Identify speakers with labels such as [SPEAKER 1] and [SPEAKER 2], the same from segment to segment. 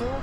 [SPEAKER 1] tingle?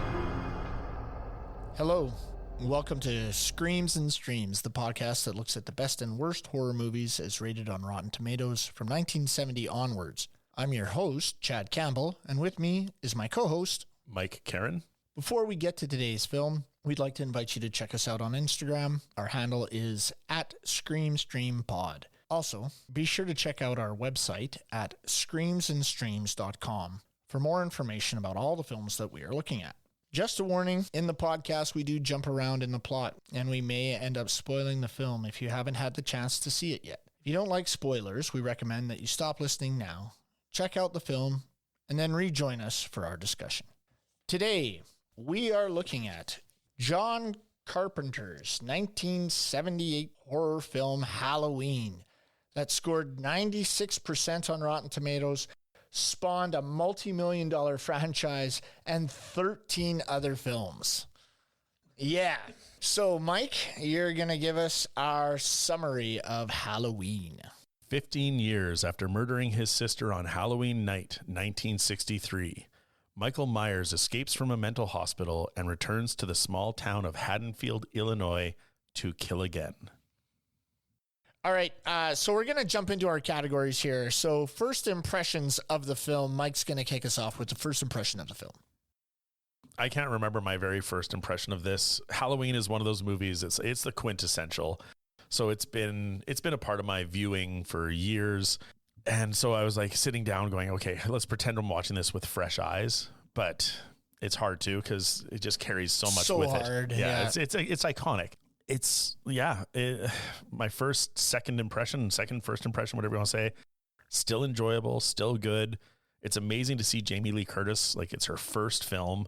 [SPEAKER 2] Hello, welcome to Screams and Streams, the podcast that looks at the best and worst horror movies as rated on Rotten Tomatoes from 1970 onwards. I'm your host, Chad Campbell, and with me is my co-host,
[SPEAKER 3] Mike Karen.
[SPEAKER 2] Before we get to today's film, we'd like to invite you to check us out on Instagram. Our handle is @ScreamStreamPod. Also, be sure to check out our website at screamsandstreams.com for more information about all the films that we are looking at. Just a warning, in the podcast, we do jump around in the plot, and we may end up spoiling the film if you haven't had the chance to see it yet. If you don't like spoilers, we recommend that you stop listening now, check out the film, and then rejoin us for our discussion. Today, we are looking at John Carpenter's 1978 horror film Halloween that scored 96% on Rotten Tomatoes, spawned a multi-million-dollar franchise, and 13 other films. Yeah. So, Mike, you're going to give us our summary of Halloween.
[SPEAKER 3] 15 years after murdering his sister on Halloween night, 1963, Michael Myers escapes from a mental hospital and returns to the small town of Haddonfield, Illinois, to kill again.
[SPEAKER 2] All right, so we're going to jump into our categories here. So first impressions of the film, Mike's going to kick us off with the first impression of the film.
[SPEAKER 3] I can't remember my very first impression of this. Halloween is one of those movies, it's the quintessential. So it's been a part of my viewing for years. And so I was like sitting down going, okay, let's pretend I'm watching this with fresh eyes. But it's hard to because it just carries so much with
[SPEAKER 2] hard,
[SPEAKER 3] it.
[SPEAKER 2] yeah.
[SPEAKER 3] It's iconic. My first impression, whatever you want to say, still enjoyable, still good. It's amazing to see Jamie Lee Curtis, like it's her first film,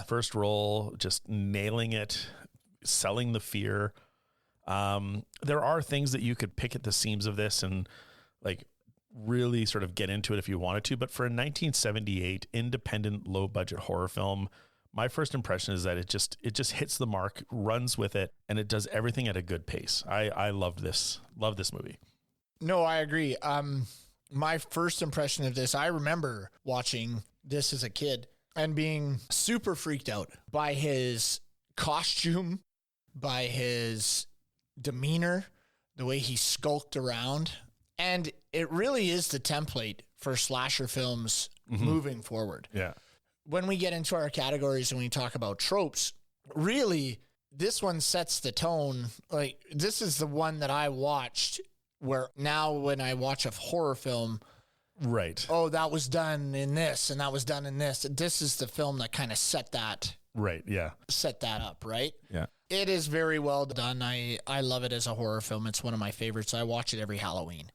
[SPEAKER 3] first role, just nailing it, selling the fear. There are things that you could pick at the seams of this and like really sort of get into it if you wanted to, but for a 1978 independent low budget horror film, my first impression is that it just hits the mark, runs with it, and it does everything at a good pace. I loved this movie.
[SPEAKER 2] No, I agree. My first impression of this, I remember watching this as a kid and being super freaked out by his costume, by his demeanor, the way he skulked around. And it really is the template for slasher films moving forward.
[SPEAKER 3] Yeah.
[SPEAKER 2] When we get into our categories and we talk about tropes, really, this one sets the tone. Like, this is the one that I watched where now when I watch a horror film,
[SPEAKER 3] right.
[SPEAKER 2] Oh, that was done in this and that was done in this. This is the film that kind of set that.
[SPEAKER 3] Right. Yeah.
[SPEAKER 2] Set that up. Right.
[SPEAKER 3] Yeah.
[SPEAKER 2] It is very well done. I love it as a horror film. It's one of my favorites. I watch it every Halloween.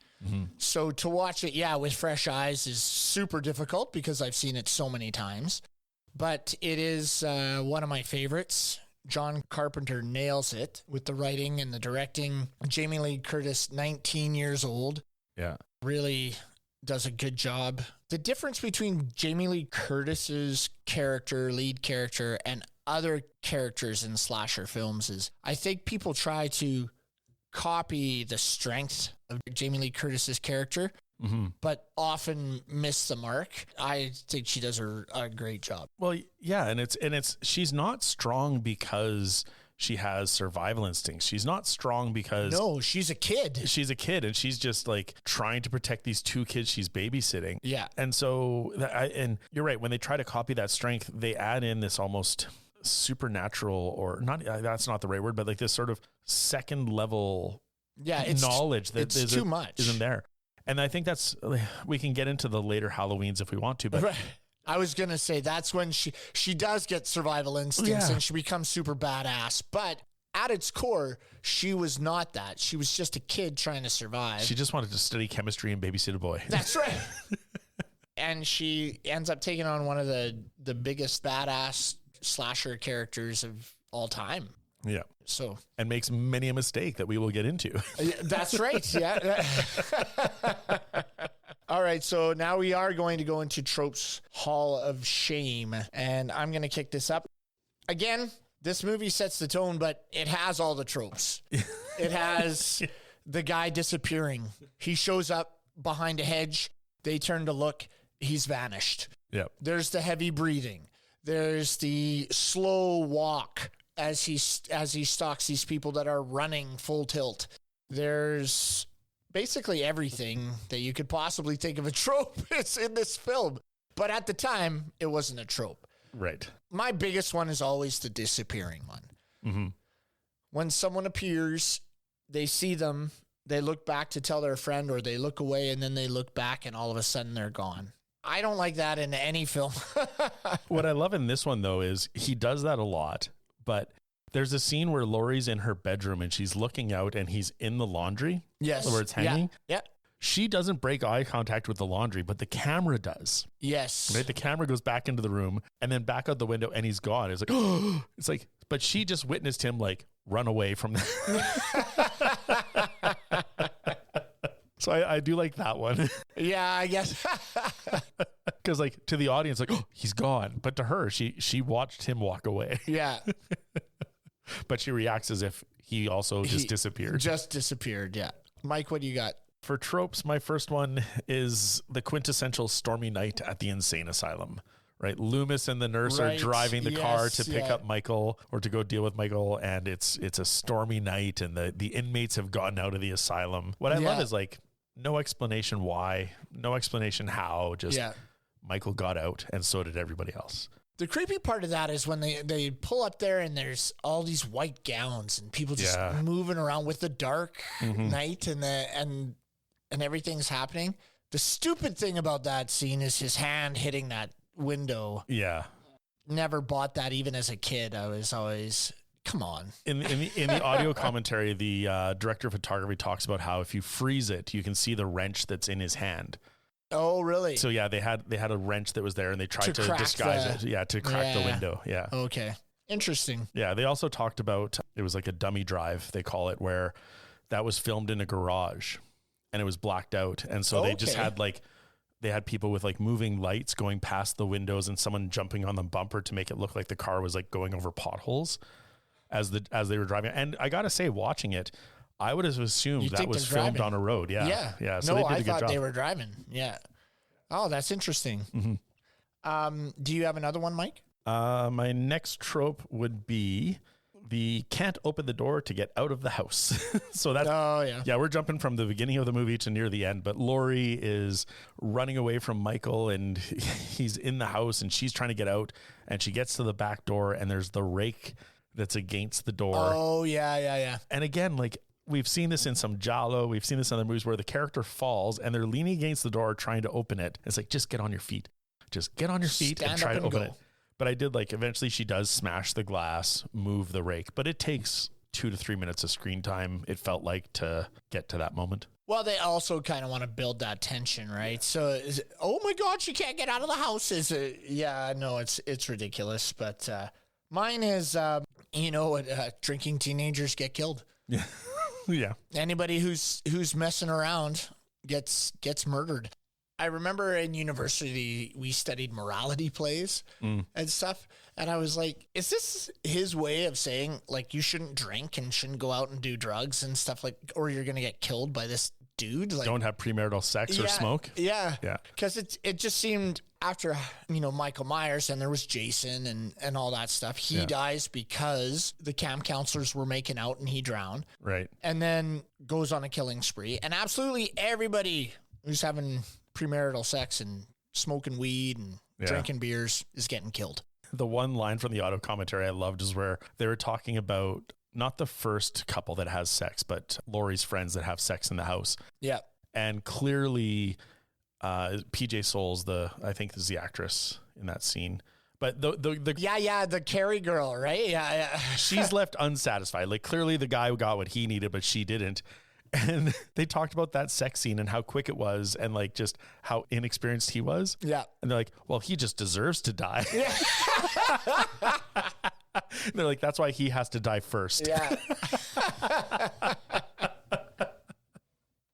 [SPEAKER 2] So to watch it, with fresh eyes is super difficult because I've seen it so many times. But it is one of my favorites. John Carpenter nails it with the writing and the directing. Jamie Lee Curtis, 19 years old.
[SPEAKER 3] Yeah.
[SPEAKER 2] Really does a good job. The difference between Jamie Lee Curtis's lead character, and other characters in slasher films is I think people try to copy the strength of Jamie Lee Curtis's character, but often miss the mark. I think she does a great job.
[SPEAKER 3] Well, yeah, and it's she's not strong because she has survival instincts. She's not strong because
[SPEAKER 2] she's a kid.
[SPEAKER 3] She's a kid, and she's just like trying to protect these two kids she's babysitting.
[SPEAKER 2] Yeah,
[SPEAKER 3] and so and you're right. When they try to copy that strength, they add in this almost supernatural, or not, that's not the right word, but like this sort of second level knowledge that
[SPEAKER 2] it's too much
[SPEAKER 3] isn't there. And I think we can get into the later Halloweens if we want to, but
[SPEAKER 2] right. I was going to say that's when she does get survival instincts and she becomes super badass, but at its core, she was not that. She was just a kid trying to survive.
[SPEAKER 3] She just wanted to study chemistry and babysit a boy. That's
[SPEAKER 2] right. And she ends up taking on one of the biggest badass slasher characters of all time.
[SPEAKER 3] Yeah.
[SPEAKER 2] So,
[SPEAKER 3] and makes many a mistake that we will get into.
[SPEAKER 2] That's right. Yeah. All right. So now we are going to go into Tropes Hall of Shame, and I'm going to kick this up. Again, this movie sets the tone, but it has all the tropes. It has the guy disappearing. He shows up behind a hedge. They turn to look. He's vanished.
[SPEAKER 3] Yep.
[SPEAKER 2] There's the heavy breathing. There's the slow walk as he stalks these people that are running full tilt. There's basically everything that you could possibly think of a trope is in this film. But at the time, it wasn't a trope.
[SPEAKER 3] Right.
[SPEAKER 2] My biggest one is always the disappearing one.
[SPEAKER 3] Mm-hmm.
[SPEAKER 2] When someone appears, they see them, they look back to tell their friend, or they look away and then they look back and all of a sudden they're gone. I don't like that in any film.
[SPEAKER 3] What I love in this one, though, is he does that a lot. But there's a scene where Laurie's in her bedroom and she's looking out and he's in the laundry.
[SPEAKER 2] Yes.
[SPEAKER 3] Where it's hanging.
[SPEAKER 2] Yeah.
[SPEAKER 3] She doesn't break eye contact with the laundry, but the camera does.
[SPEAKER 2] Yes.
[SPEAKER 3] Right? The camera goes back into the room and then back out the window and he's gone. It's like, oh, it's like, but she just witnessed him like run away from that. So I do like that one.
[SPEAKER 2] Yeah, I guess.
[SPEAKER 3] Because like to the audience, like, oh, he's gone. But to her, she watched him walk away.
[SPEAKER 2] Yeah.
[SPEAKER 3] But she reacts as if he also just disappeared.
[SPEAKER 2] Just disappeared, yeah. Mike, what do you got?
[SPEAKER 3] For tropes, my first one is the quintessential stormy night at the insane asylum. Right, Loomis and the nurse are driving the car to pick up Michael or to go deal with Michael, and it's a stormy night, and the inmates have gotten out of the asylum. What I love is like no explanation why, no explanation how, just Michael got out, and so did everybody else.
[SPEAKER 2] The creepy part of that is when they pull up there and there's all these white gowns and people just moving around with the dark night and everything's happening. The stupid thing about that scene is his hand hitting that window.
[SPEAKER 3] Yeah.
[SPEAKER 2] Never bought that even as a kid. I was always, come on.
[SPEAKER 3] In the audio commentary, the director of photography talks about how if you freeze it, you can see the wrench that's in his hand.
[SPEAKER 2] Oh, really?
[SPEAKER 3] So yeah, they had a wrench that was there and they tried to disguise it. Yeah, to crack the window. Yeah.
[SPEAKER 2] Okay. Interesting.
[SPEAKER 3] Yeah, they also talked about, it was like a dummy drive, they call it, where that was filmed in a garage and it was blacked out. And so they just had they had people with like moving lights going past the windows and someone jumping on the bumper to make it look like the car was like going over potholes as they were driving. And I got to say, watching it, I would have assumed that was filmed on a road. Yeah. Yeah. So
[SPEAKER 2] no, I thought they were driving. Yeah. Oh, that's interesting.
[SPEAKER 3] Mm-hmm.
[SPEAKER 2] Do you have another one, Mike?
[SPEAKER 3] My next trope would be the can't open the door to get out of the house. So that's, we're jumping from the beginning of the movie to near the end, but Laurie is running away from Michael and he's in the house and she's trying to get out and she gets to the back door and there's the rake that's against the door.
[SPEAKER 2] Oh, yeah.
[SPEAKER 3] And again, like we've seen this in some Giallo, we've seen this in other movies where the character falls and they're leaning against the door trying to open it. It's like, just get on your feet. Just get on your feet and try to open it. But I did like, eventually she does smash the glass, move the rake, but it takes 2 to 3 minutes of screen time, it felt like, to get to that moment.
[SPEAKER 2] Well, they also kind of want to build that tension, right? So, oh my God, she can't get out of the house. It's ridiculous. But mine is, drinking teenagers get killed.
[SPEAKER 3] Yeah. Yeah.
[SPEAKER 2] Anybody who's messing around gets murdered. I remember in university, we studied morality plays and stuff. And I was like, is this his way of saying, like, you shouldn't drink and shouldn't go out and do drugs and stuff, like, or you're going to get killed by this dude? Like,
[SPEAKER 3] don't have premarital sex or smoke?
[SPEAKER 2] Yeah. Yeah. Because it just seemed after, Michael Myers and there was Jason and all that stuff, he dies because the camp counselors were making out and he drowned.
[SPEAKER 3] Right.
[SPEAKER 2] And then goes on a killing spree. And absolutely everybody who's having premarital sex and smoking weed and drinking beers is getting killed.
[SPEAKER 3] The one line from the auto commentary I loved is where they were talking about not the first couple that has sex, but Laurie's friends that have sex in the house.
[SPEAKER 2] Yeah.
[SPEAKER 3] And clearly PJ Souls, I think is the actress in that scene. But the
[SPEAKER 2] Carrie girl, right? Yeah.
[SPEAKER 3] She's left unsatisfied. Like clearly the guy got what he needed, but she didn't. And they talked about that sex scene and how quick it was and like just how inexperienced he was.
[SPEAKER 2] Yeah.
[SPEAKER 3] And they're like, well, he just deserves to die. Yeah. They're like, that's why he has to die first.
[SPEAKER 2] Yeah.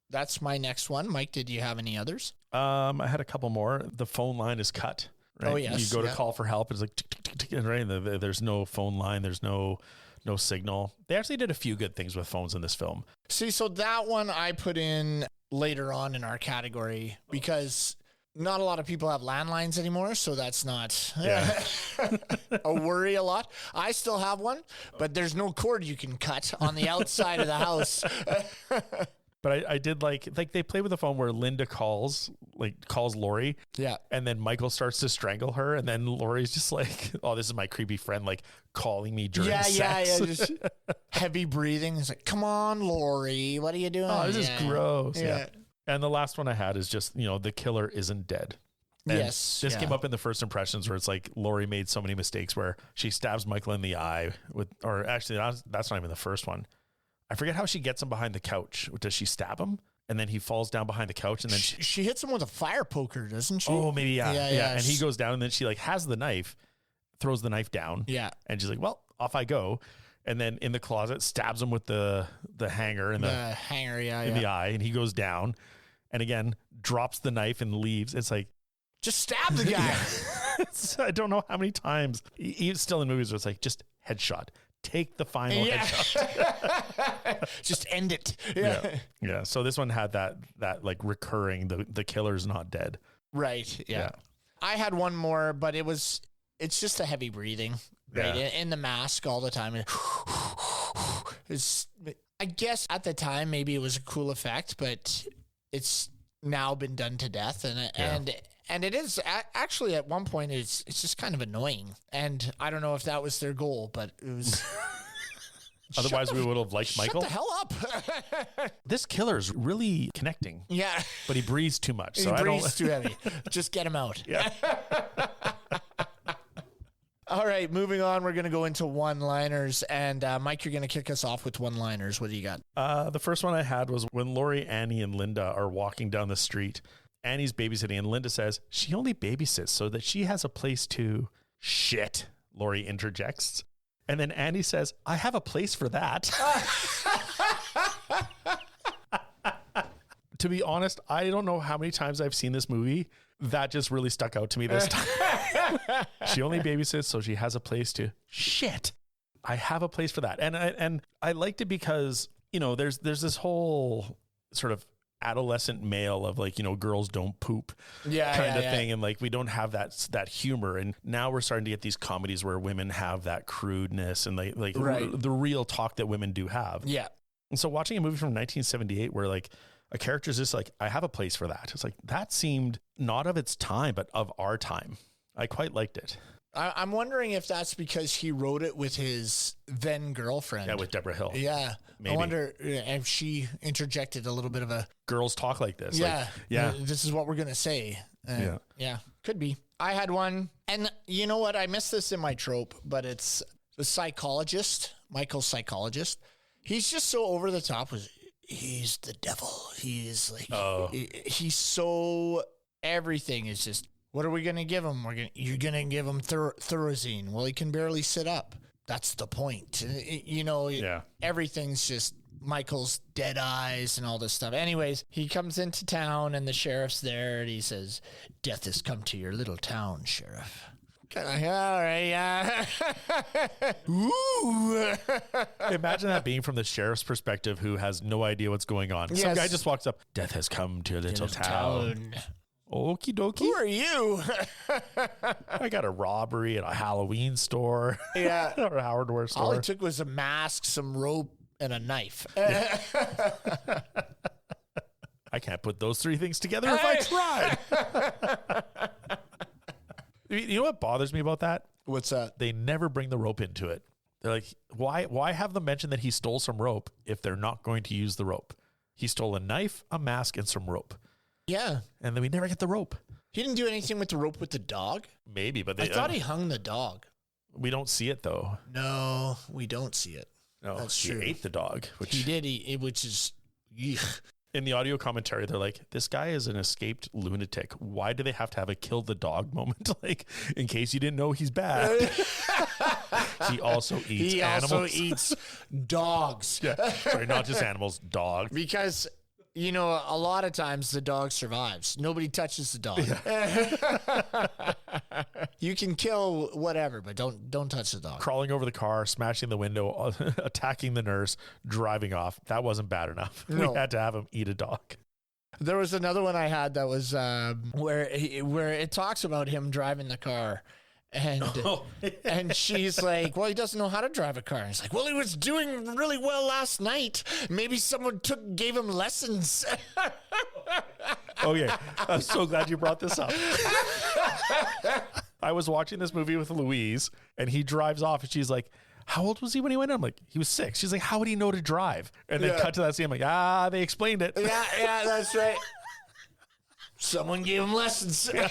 [SPEAKER 2] That's my next one. Mike, did you have any others?
[SPEAKER 3] I had a couple more. The phone line is cut. Right?
[SPEAKER 2] Oh, yes.
[SPEAKER 3] You go to call for help. It's like, tick, tick, tick, tick, right? And there's no phone line. There's no signal. They actually did a few good things with phones in this film.
[SPEAKER 2] See, so that one I put in later on in our category because not a lot of people have landlines anymore, so that's not a worry a lot. I still have one, but there's no cord you can cut on the outside of the house.
[SPEAKER 3] But I did like they play with the phone where Linda calls Laurie.
[SPEAKER 2] Yeah.
[SPEAKER 3] And then Michael starts to strangle her. And then Laurie's just like, oh, this is my creepy friend, like calling me during sex. Yeah.
[SPEAKER 2] Just heavy breathing. It's like, come on, Laurie, what are you doing?
[SPEAKER 3] Oh, this is gross. Yeah. And the last one I had is just, the killer isn't dead. And
[SPEAKER 2] yes.
[SPEAKER 3] This came up in the first impressions where it's like Laurie made so many mistakes where she stabs Michael in the eye or actually that's not even the first one. I forget how she gets him behind the couch. Does she stab him? And then he falls down behind the couch and then
[SPEAKER 2] she hits him with a fire poker, doesn't she?
[SPEAKER 3] Oh, maybe. Yeah. And he goes down and then she like has the knife, throws the knife down.
[SPEAKER 2] Yeah.
[SPEAKER 3] And she's like, well, off I go. And then in the closet stabs him with the hanger in the the eye. And he goes down and again, drops the knife and leaves. It's like,
[SPEAKER 2] just stab the guy.
[SPEAKER 3] I don't know how many times he's still in movies where it's like, just headshot. Take the final headshot.
[SPEAKER 2] Just end it.
[SPEAKER 3] Yeah. So this one had that like recurring, the killer's not dead.
[SPEAKER 2] Right. Yeah. I had one more, but it's just a heavy breathing, right? Yeah. In the mask all the time. I guess at the time, maybe it was a cool effect, but it's now been done to death. And it is actually at one point it's just kind of annoying, and I don't know if that was their goal, but it was.
[SPEAKER 3] Otherwise, we would have liked Michael.
[SPEAKER 2] Shut the hell up!
[SPEAKER 3] This killer's really connecting.
[SPEAKER 2] Yeah,
[SPEAKER 3] but he breathes too much. So
[SPEAKER 2] he breathes too heavy. Just get him out.
[SPEAKER 3] Yeah.
[SPEAKER 2] All right, moving on. We're going to go into one-liners, and Mike, you're going to kick us off with one-liners. What do you got?
[SPEAKER 3] The first one I had was when Laurie, Annie, and Linda are walking down the street. Annie's babysitting, and Linda says she only babysits so that she has a place to shit. Laurie interjects. And then Annie says, I have a place for that. To be honest, I don't know how many times I've seen this movie. That just really stuck out to me this time. She only babysits so she has a place to shit. I have a place for that. And I liked it because, there's this whole sort of adolescent male of like, girls don't poop kind of thing. And like, we don't have that humor. And now we're starting to get these comedies where women have that crudeness and the real talk that women do have.
[SPEAKER 2] Yeah.
[SPEAKER 3] And so watching a movie from 1978 where like a character's just like, I have a place for that. It's like, that seemed not of its time, but of our time. I quite liked it.
[SPEAKER 2] I'm wondering if that's because he wrote it with his then girlfriend.
[SPEAKER 3] Yeah, with Deborah Hill.
[SPEAKER 2] Yeah. Maybe. I wonder if she interjected a little bit of a...
[SPEAKER 3] Girls talk like this.
[SPEAKER 2] Yeah. This is what we're going to say. Yeah. Could be. I had one. And you know what? I missed this in my trope, but it's the psychologist, Michael's psychologist. He's just so over the top. He's the devil. He's like... He's so... Everything is just... What are we going to give him? You're going to give him Thorazine. Well, he can barely sit up. That's the point. Everything's just Michael's dead eyes and all this stuff. Anyways, he comes into town and the sheriff's there and he says, death has come to your little town, sheriff. All right, yeah. Ooh.
[SPEAKER 3] Imagine that being from the sheriff's perspective who has no idea what's going on. Yes. Some guy just walks up, death has come to your little town. Okie dokie.
[SPEAKER 2] Who are you?
[SPEAKER 3] I got a robbery at a Halloween store.
[SPEAKER 2] Yeah.
[SPEAKER 3] Or a hardware store.
[SPEAKER 2] All it took was a mask, some rope, and a knife.
[SPEAKER 3] I can't put those three things together if I tried. You know what bothers me about that?
[SPEAKER 2] What's that?
[SPEAKER 3] They never bring the rope into it. They're like, why have them mention that he stole some rope if they're not going to use the rope? He stole a knife, a mask, and some rope.
[SPEAKER 2] Yeah.
[SPEAKER 3] And then we never get the rope.
[SPEAKER 2] He didn't do anything with the rope with the dog?
[SPEAKER 3] Maybe, but
[SPEAKER 2] I thought he hung the dog.
[SPEAKER 3] We don't see it, though.
[SPEAKER 2] No, we don't see it.
[SPEAKER 3] No, that's true. He ate the dog.
[SPEAKER 2] He did eat, which is...
[SPEAKER 3] In the audio commentary, they're like, this guy is an escaped lunatic. Why do they have to have a kill the dog moment? Like, in case you didn't know he's bad. He also eats animals. He also
[SPEAKER 2] eats dogs.
[SPEAKER 3] Yeah. Sorry, not just animals, dogs.
[SPEAKER 2] Because... a lot of times the dog survives. Nobody touches the dog. Yeah. You can kill whatever, but don't touch the dog.
[SPEAKER 3] Crawling over the car, smashing the window, attacking the nurse, driving off. That wasn't bad enough. No. We had to have him eat a dog.
[SPEAKER 2] There was another one I had that was where it talks about him driving the car. And she's like, well, he doesn't know how to drive a car. And he's like, well, he was doing really well last night. Maybe someone gave him lessons.
[SPEAKER 3] Okay. I'm so glad you brought this up. I was watching this movie with Louise, and he drives off, and she's like, how old was he when he went in? I'm like, he was 6. She's like, how would he know to drive? And then cut to that scene. I'm like, they explained it.
[SPEAKER 2] Yeah, that's right. Someone gave him lessons.
[SPEAKER 3] Yeah.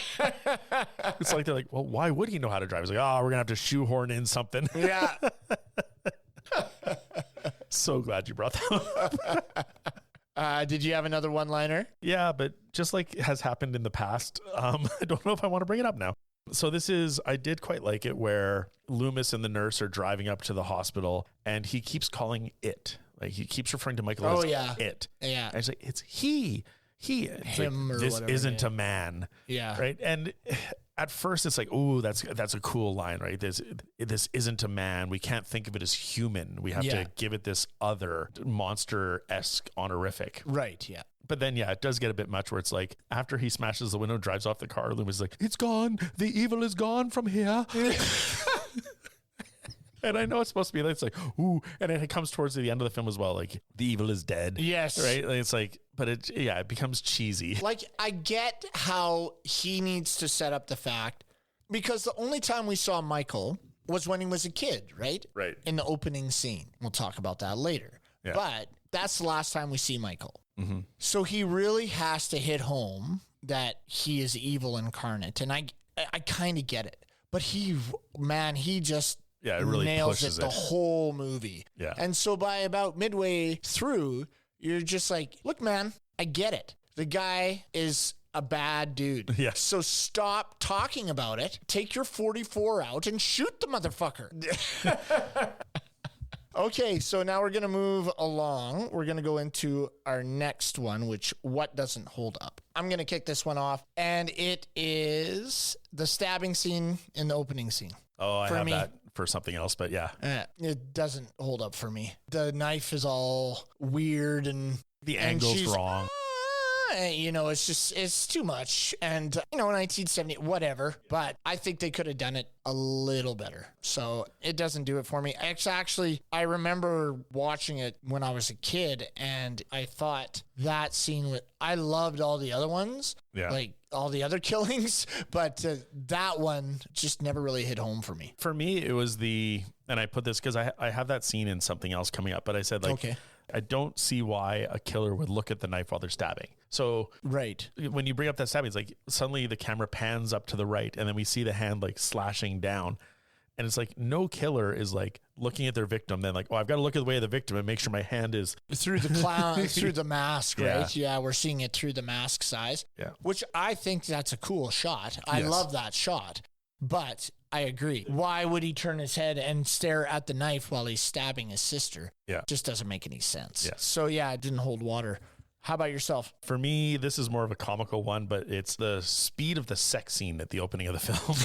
[SPEAKER 3] It's like, they're like, well, why would he know how to drive? He's like, we're going to have to shoehorn in something.
[SPEAKER 2] Yeah.
[SPEAKER 3] So glad you brought that up.
[SPEAKER 2] Did you have another one-liner?
[SPEAKER 3] Yeah, but just like has happened in the past, I don't know if I want to bring it up now. So I did quite like it where Loomis and the nurse are driving up to the hospital, and he keeps calling it. Like, he keeps referring to Michael as it.
[SPEAKER 2] Yeah.
[SPEAKER 3] And it's like, it's he.
[SPEAKER 2] Him,
[SPEAKER 3] like,
[SPEAKER 2] or
[SPEAKER 3] this
[SPEAKER 2] whatever,
[SPEAKER 3] isn't a man.
[SPEAKER 2] Yeah.
[SPEAKER 3] Right. And at first it's like, oh, that's a cool line, right? This isn't a man. We can't think of it as human. We have to give it this other monster-esque honorific.
[SPEAKER 2] Right. Yeah.
[SPEAKER 3] But then, it does get a bit much where it's like, after he smashes the window, drives off the car, Loomis is like, it's gone. The evil is gone from here. And I know it's supposed to be, it's like, ooh, and then it comes towards the end of the film as well, like, the evil is dead.
[SPEAKER 2] Yes.
[SPEAKER 3] Right? Like, it's like, but it becomes cheesy.
[SPEAKER 2] Like, I get how he needs to set up the fact, because the only time we saw Michael was when he was a kid, right?
[SPEAKER 3] Right.
[SPEAKER 2] In the opening scene. We'll talk about that later. Yeah. But that's the last time we see Michael. Mm-hmm. So he really has to hit home that he is evil incarnate. And I kind of get it. But he just...
[SPEAKER 3] it really
[SPEAKER 2] nails
[SPEAKER 3] pushes
[SPEAKER 2] it the whole movie.
[SPEAKER 3] Yeah.
[SPEAKER 2] And so by about midway through, you're just like, look, man, I get it. The guy is a bad dude.
[SPEAKER 3] Yeah.
[SPEAKER 2] So stop talking about it. Take your 44 out and shoot the motherfucker. Okay, so now we're going to move along. We're going to go into our next one, what doesn't hold up. I'm going to kick this one off, and it is the stabbing scene in the opening scene.
[SPEAKER 3] Oh, I have that for something else, but yeah.
[SPEAKER 2] It doesn't hold up for me. The knife is all weird and...
[SPEAKER 3] The angle's wrong.
[SPEAKER 2] It's too much. And, 1970, whatever. But I think they could have done it a little better. So it doesn't do it for me. Actually, I remember watching it when I was a kid, and I thought that scene, I loved all the other ones. Yeah. Like all the other killings, but that one just never really hit home for me.
[SPEAKER 3] For me, it was and I put this because I have that scene in something else coming up, but I said, like, okay, I don't see why a killer would look at the knife while they're stabbing. So
[SPEAKER 2] right,
[SPEAKER 3] when you bring up that stabbing, it's like suddenly the camera pans up to the right, and then we see the hand like slashing down. And it's like, no killer is like looking at their victim, then like, oh, I've got to look at the way of the victim and make sure my hand is
[SPEAKER 2] through the clown, through the mask, right? Yeah, we're seeing it through the mask size.
[SPEAKER 3] Yeah,
[SPEAKER 2] which I think that's a cool shot. I love that shot, but I agree. Why would he turn his head and stare at the knife while he's stabbing his sister?
[SPEAKER 3] Yeah,
[SPEAKER 2] just doesn't make any sense.
[SPEAKER 3] Yeah.
[SPEAKER 2] So it didn't hold water. How about yourself?
[SPEAKER 3] For me, this is more of a comical one, but it's the speed of the sex scene at the opening of the film.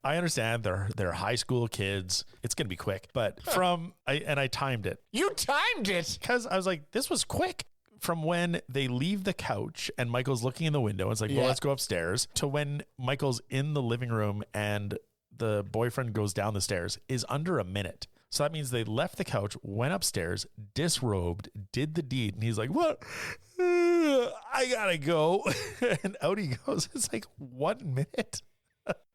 [SPEAKER 3] I understand they're high school kids. It's going to be quick, but I timed it.
[SPEAKER 2] You timed it?
[SPEAKER 3] Because I was like, this was quick. From when they leave the couch and Michael's looking in the window, it's like, well, let's go upstairs, to when Michael's in the living room and the boyfriend goes down the stairs is under a minute. So that means they left the couch, went upstairs, disrobed, did the deed. And he's like, what? I gotta go. And out he goes. It's like 1 minute.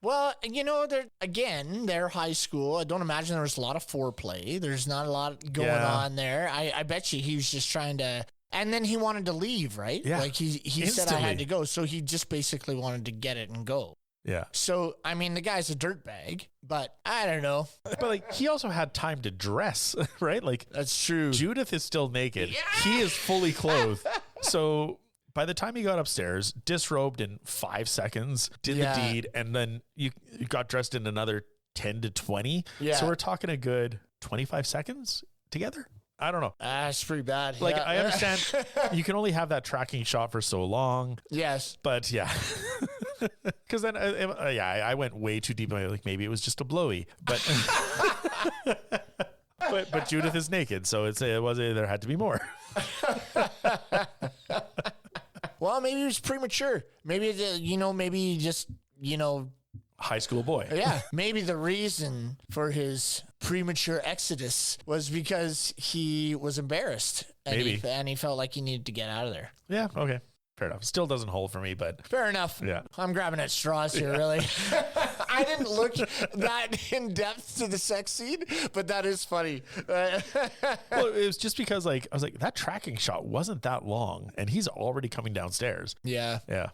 [SPEAKER 2] Well, they're high school. I don't imagine there was a lot of foreplay. There's not a lot going on there. I bet you he was just trying to, and then he wanted to leave, right?
[SPEAKER 3] Yeah.
[SPEAKER 2] Like he said I had to go. So he just basically wanted to get it and go.
[SPEAKER 3] Yeah.
[SPEAKER 2] So, the guy's a dirtbag, but I don't know.
[SPEAKER 3] But like, he also had time to dress, right? Like,
[SPEAKER 2] that's true.
[SPEAKER 3] Judith is still naked. Yeah! He is fully clothed. So by the time he got upstairs, disrobed in 5 seconons, did the deed, and then you got dressed in another 10 to 20. Yeah. So we're talking a good 25 seconds together. I don't know.
[SPEAKER 2] That's pretty bad.
[SPEAKER 3] Like, I understand you can only have that tracking shot for so long.
[SPEAKER 2] Yes.
[SPEAKER 3] But yeah. Because then, I went way too deep. Like, maybe it was just a blowy. But but Judith is naked. So there had to be more.
[SPEAKER 2] Well, maybe he was premature. Maybe, maybe just,
[SPEAKER 3] high school boy.
[SPEAKER 2] Yeah. Maybe the reason for his premature exodus was because he was embarrassed. And he felt like he needed to get out of there.
[SPEAKER 3] Yeah. Okay. Fair enough. Still doesn't hold for me, but
[SPEAKER 2] fair enough.
[SPEAKER 3] Yeah.
[SPEAKER 2] I'm grabbing at straws here, really. I didn't look that in depth to the sex scene, but that is funny.
[SPEAKER 3] Well, it was just because I was like, that tracking shot wasn't that long and he's already coming downstairs.
[SPEAKER 2] Yeah.
[SPEAKER 3] Yeah.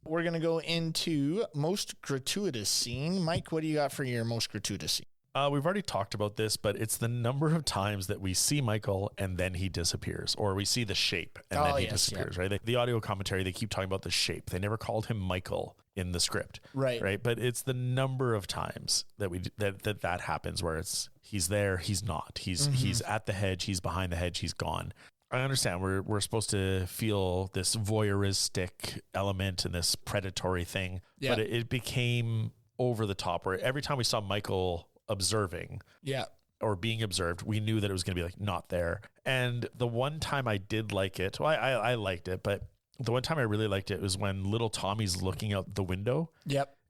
[SPEAKER 2] We're going to go into most gratuitous scene. Mike, what do you got for your most gratuitous scene?
[SPEAKER 3] We've already talked about this, but it's the number of times that we see Michael and then he disappears, or we see the shape and then he disappears, right? The audio commentary, they keep talking about the shape. They never called him Michael in the script.
[SPEAKER 2] Right.
[SPEAKER 3] But it's the number of times that that happens where he's there, he's not. He's at the hedge, he's behind the hedge, he's gone. I understand we're supposed to feel this voyeuristic element and this predatory thing, but it became over the top where every time we saw Michael observing or being observed, we knew that it was going to be like not there. And the one time I did like it, well, I liked it, but the one time I really liked it was when little Tommy's looking out the window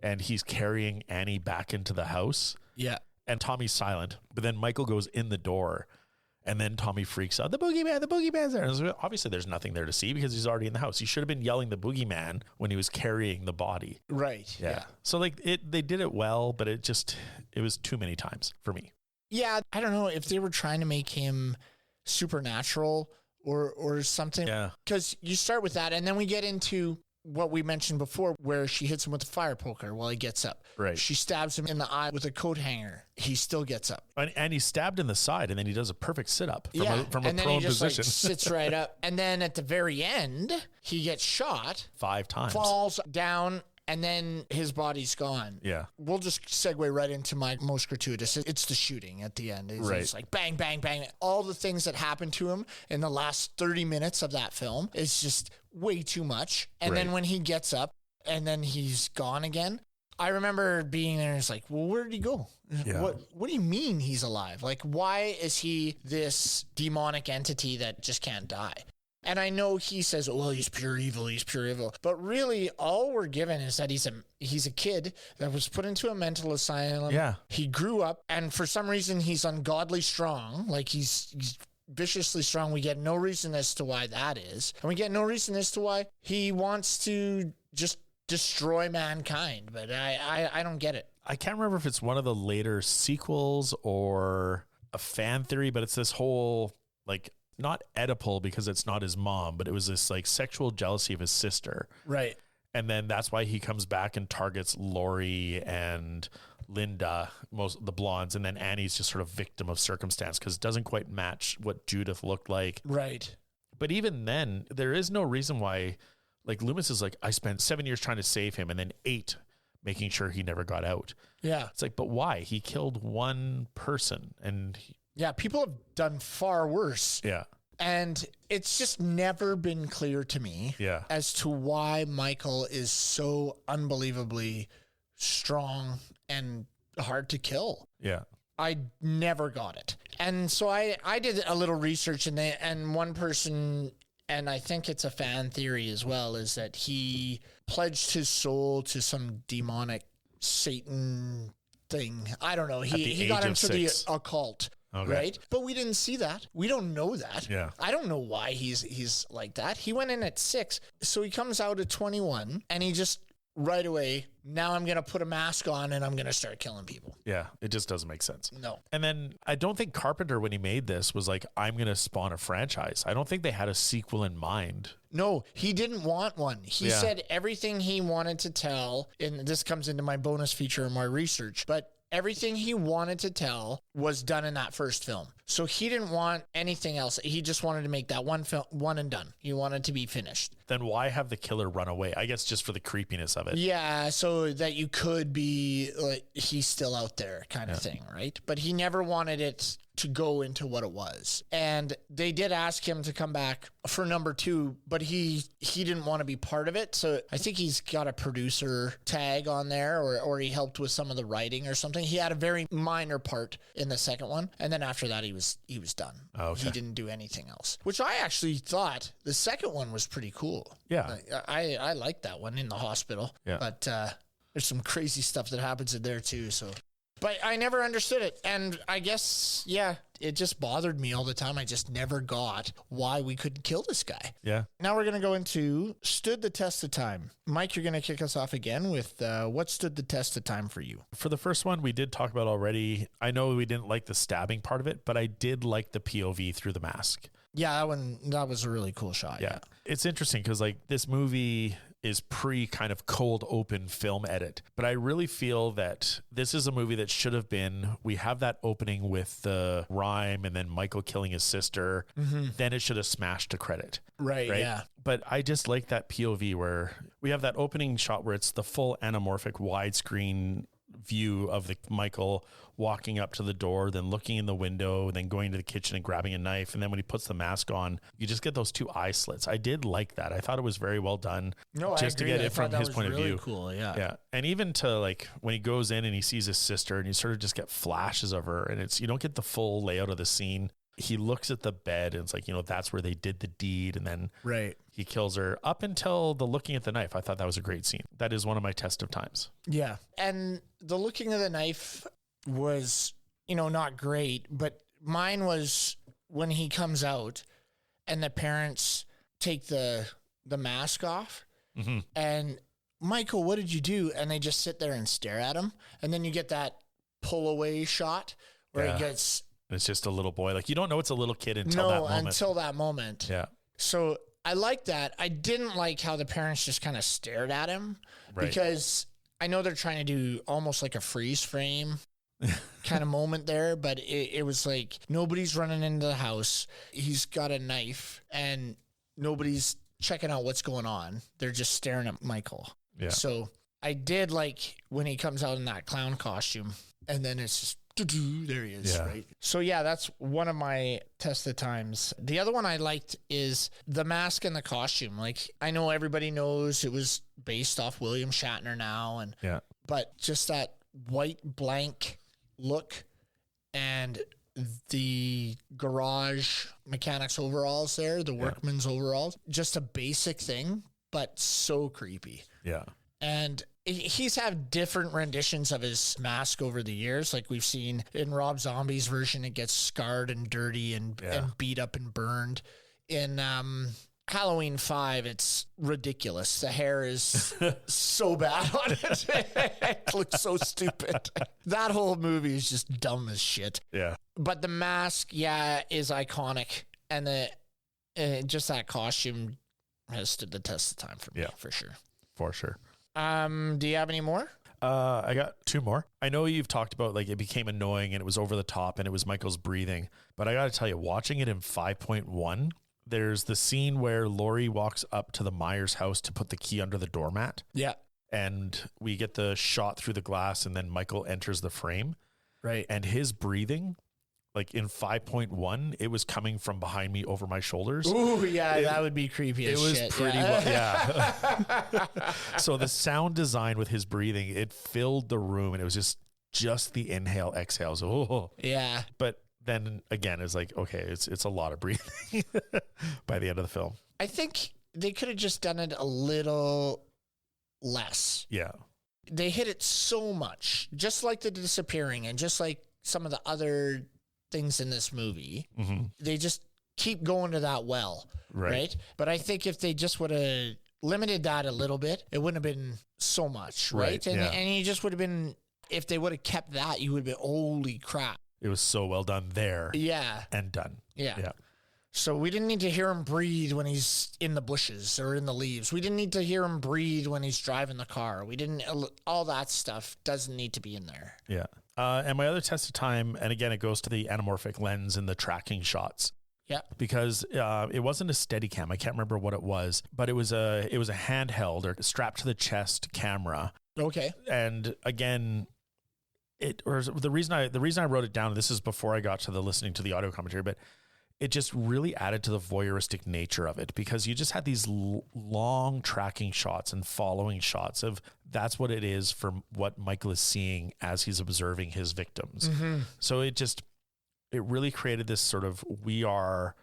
[SPEAKER 3] and he's carrying Annie back into the house and Tommy's silent, but then Michael goes in the door and then Tommy freaks out, the boogeyman's there. And obviously there's nothing there to see because he's already in the house. He should have been yelling the boogeyman when he was carrying the body.
[SPEAKER 2] Right. Yeah.
[SPEAKER 3] So they did it well, but it was too many times for me.
[SPEAKER 2] Yeah. I don't know if they were trying to make him supernatural or something.
[SPEAKER 3] Yeah.
[SPEAKER 2] Because you start with that and then we get into what we mentioned before, where she hits him with a fire poker while he gets up.
[SPEAKER 3] Right.
[SPEAKER 2] She stabs him in the eye with a coat hanger. He still gets up.
[SPEAKER 3] And he's stabbed in the side, and then he does a perfect sit-up from a
[SPEAKER 2] and then
[SPEAKER 3] prone
[SPEAKER 2] he just
[SPEAKER 3] position.
[SPEAKER 2] Sits right up. And then at the very end, he gets shot.
[SPEAKER 3] 5 times.
[SPEAKER 2] Falls down, and then his body's gone.
[SPEAKER 3] Yeah.
[SPEAKER 2] We'll just segue right into my most gratuitous. It's the shooting at the end. It's like bang, bang, bang. All the things that happened to him in the last 30 minutes of that film is just way too much. And then when he gets up and then he's gone again, I remember being there and it's like, well, where did he go?
[SPEAKER 3] Yeah.
[SPEAKER 2] What do you mean he's alive? Like, why is he this demonic entity that just can't die? And I know he says, oh, well, he's pure evil. But really, all we're given is that he's a kid that was put into a mental asylum.
[SPEAKER 3] Yeah.
[SPEAKER 2] He grew up, and for some reason, he's ungodly strong. Like, he's viciously strong. We get no reason as to why that is. And we get no reason as to why he wants to just destroy mankind. But I don't get it.
[SPEAKER 3] I can't remember if it's one of the later sequels or a fan theory, but it's this whole, not Oedipal because it's not his mom, but it was this sexual jealousy of his sister.
[SPEAKER 2] Right.
[SPEAKER 3] And then that's why he comes back and targets Lori and Linda, the blondes. And then Annie's just sort of victim of circumstance because it doesn't quite match what Judith looked like.
[SPEAKER 2] Right.
[SPEAKER 3] But even then, there is no reason why, Loomis is I spent 7 years trying to save him and then 8 making sure he never got out.
[SPEAKER 2] Yeah.
[SPEAKER 3] It's but why? He killed one person and
[SPEAKER 2] people have done far worse.
[SPEAKER 3] Yeah.
[SPEAKER 2] And it's just never been clear to me as to why Michael is so unbelievably strong and hard to kill.
[SPEAKER 3] Yeah.
[SPEAKER 2] I never got it. And so I did a little research and one person, and I think it's a fan theory as well, is that he pledged his soul to some demonic Satan thing. I don't know. He got into the occult. Okay. Right? But we didn't see that. We don't know that.
[SPEAKER 3] Yeah.
[SPEAKER 2] I don't know why he's like that. He went in at 6. So he comes out at 21 and he just right away, now I'm going to put a mask on and I'm going to start killing people.
[SPEAKER 3] Yeah. It just doesn't make sense.
[SPEAKER 2] No.
[SPEAKER 3] And then I don't think Carpenter, when he made this, was I'm going to spawn a franchise. I don't think they had a sequel in mind.
[SPEAKER 2] No, he didn't want one. He said everything he wanted to tell, and this comes into my bonus feature in my research, but everything he wanted to tell was done in that first film. So he didn't want anything else. He just wanted to make that one film, one and done. He wanted to be finished.
[SPEAKER 3] Then why have the killer run away? I guess just for the creepiness of it.
[SPEAKER 2] Yeah, so that you could be he's still out there kind of thing, right? But he never wanted it to go into what it was. And they did ask him to come back for number 2, but he didn't want to be part of it. So I think he's got a producer tag on there or he helped with some of the writing or something. He had a very minor part in the second one. And then after that, he was done.
[SPEAKER 3] Okay.
[SPEAKER 2] He didn't do anything else, which I actually thought the second one was pretty cool. cool.
[SPEAKER 3] Yeah.
[SPEAKER 2] I like that one in the hospital.
[SPEAKER 3] Yeah.
[SPEAKER 2] But there's some crazy stuff that happens in there too. So, but I never understood it. And I guess, yeah, it just bothered me all the time. I just never got why we couldn't kill this guy.
[SPEAKER 3] Yeah.
[SPEAKER 2] Now we're going to go into stood the test of time. Mike, you're going to kick us off again with what stood the test of time for you?
[SPEAKER 3] For the first one, we did talk about already. I know we didn't like the stabbing part of it, but I did like the POV through the mask.
[SPEAKER 2] Yeah, that was a really cool shot.
[SPEAKER 3] Yeah. It's interesting because like this movie is pre kind of cold open film edit, but I really feel that this is a movie that should have been, we have that opening with the rhyme and then Michael killing his sister. Mm-hmm. Then it should have smashed to credit.
[SPEAKER 2] Right. Yeah.
[SPEAKER 3] But I just like that POV where we have that opening shot where it's the full anamorphic widescreen view of the Michael walking up to the door, then looking in the window, then going to the kitchen and grabbing a knife. And then when he puts the mask on, you just get those two eye slits. I did like that. I thought it was very well done.
[SPEAKER 2] No,
[SPEAKER 3] just
[SPEAKER 2] I agree.
[SPEAKER 3] To get it from his point
[SPEAKER 2] really
[SPEAKER 3] of view.
[SPEAKER 2] Cool. Yeah.
[SPEAKER 3] Yeah. And even to like when he goes in and he sees his sister and you sort of just get flashes of her and you don't get the full layout of the scene. He looks at the bed and it's like, that's where they did the deed. And then he kills her up until the looking at the knife. I thought that was a great scene. That is one of my test of times.
[SPEAKER 2] Yeah. And the looking of the knife was, not great, but mine was when he comes out and the parents take the mask off and Michael, what did you do? And they just sit there and stare at him. And then you get that pull away shot where it gets...
[SPEAKER 3] It's just a little boy. Like, you don't know it's a little kid until that moment.
[SPEAKER 2] Yeah. So I like that. I didn't like how the parents just kind of stared at him because I know they're trying to do almost like a freeze frame kind of moment there, but it was like nobody's running into the house. He's got a knife and nobody's checking out what's going on. They're just staring at Michael.
[SPEAKER 3] Yeah.
[SPEAKER 2] So I did like when he comes out in that clown costume and then it's just there he is, right? So yeah, that's one of my tested times. The other one I liked is the mask and the costume. Like, I know everybody knows it was based off William Shatner now, but just that white blank look and the garage mechanics overalls there, the workman's overalls, just a basic thing, but so creepy.
[SPEAKER 3] Yeah.
[SPEAKER 2] And he's had different renditions of his mask over the years. Like we've seen in Rob Zombie's version, it gets scarred and dirty and beat up and burned. In Halloween 5, it's ridiculous. The hair is so bad on it. It looks so stupid. That whole movie is just dumb as shit.
[SPEAKER 3] Yeah.
[SPEAKER 2] But the mask, is iconic. And just that costume has stood the test of time for me, for sure.
[SPEAKER 3] For sure.
[SPEAKER 2] Do you have any more?
[SPEAKER 3] I got two more. I know you've talked about like it became annoying and it was over the top and it was Michael's breathing, but I got to tell you, watching it in 5.1, there's the scene where Laurie walks up to the Myers house to put the key under the doormat.
[SPEAKER 2] Yeah.
[SPEAKER 3] And we get the shot through the glass and then Michael enters the frame.
[SPEAKER 2] Right.
[SPEAKER 3] And his breathing, like in 5.1, it was coming from behind me over my shoulders.
[SPEAKER 2] Ooh, yeah, that would be creepy as shit.
[SPEAKER 3] It was pretty well, yeah. So the sound design with his breathing, it filled the room and it was just the inhale, exhale. So,
[SPEAKER 2] yeah.
[SPEAKER 3] But then again, it's like, okay, it's a lot of breathing by the end of the film.
[SPEAKER 2] I think they could have just done it a little less.
[SPEAKER 3] Yeah.
[SPEAKER 2] They hit it so much, just like the disappearing and just like some of the other things in this movie. Mm-hmm. They just keep going to that well, right? But I think if they just would have limited that a little bit, it wouldn't have been so much, right? And you just would have been, if they would have kept that, you would have been, holy crap.
[SPEAKER 3] It was so well done there.
[SPEAKER 2] Yeah.
[SPEAKER 3] And done.
[SPEAKER 2] Yeah. So we didn't need to hear him breathe when he's in the bushes or in the leaves. We didn't need to hear him breathe when he's driving the car. All that stuff doesn't need to be in there.
[SPEAKER 3] Yeah. And my other test of time, and again, it goes to the anamorphic lens and the tracking shots. Yeah. Because it wasn't a Steadicam. I can't remember what it was, but it was a handheld or strapped to the chest camera.
[SPEAKER 2] Okay.
[SPEAKER 3] And again, the reason I wrote it down, this is before I got to the listening to the audio commentary, but it just really added to the voyeuristic nature of it because you just had these long tracking shots and following shots of that's what it is for what Michael is seeing as he's observing his victims. Mm-hmm. So it really created this sort of, we are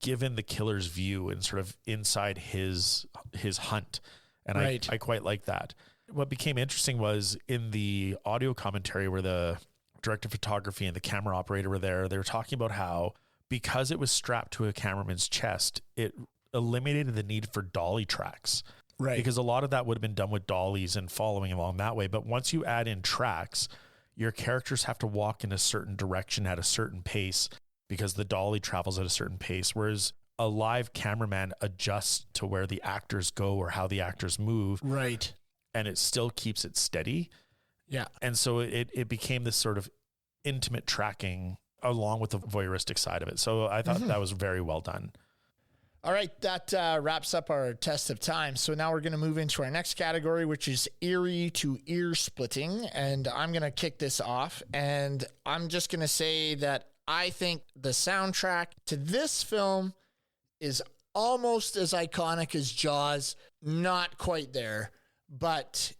[SPEAKER 3] given the killer's view and sort of inside his hunt. And I quite like that. What became interesting was in the audio commentary where the director of photography and the camera operator were there, they were talking about how because it was strapped to a cameraman's chest, it eliminated the need for dolly tracks.
[SPEAKER 2] Right.
[SPEAKER 3] Because a lot of that would have been done with dollies and following along that way. But once you add in tracks, your characters have to walk in a certain direction at a certain pace because the dolly travels at a certain pace. Whereas a live cameraman adjusts to where the actors go or how the actors move.
[SPEAKER 2] Right.
[SPEAKER 3] And it still keeps it steady.
[SPEAKER 2] Yeah.
[SPEAKER 3] And so it became this sort of intimate tracking along with the voyeuristic side of it. So I thought that was very well done.
[SPEAKER 2] All right. That wraps up our test of time. So now we're going to move into our next category, which is eerie to ear splitting. And I'm going to kick this off. And I'm just going to say that I think the soundtrack to this film is almost as iconic as Jaws. Not quite there, but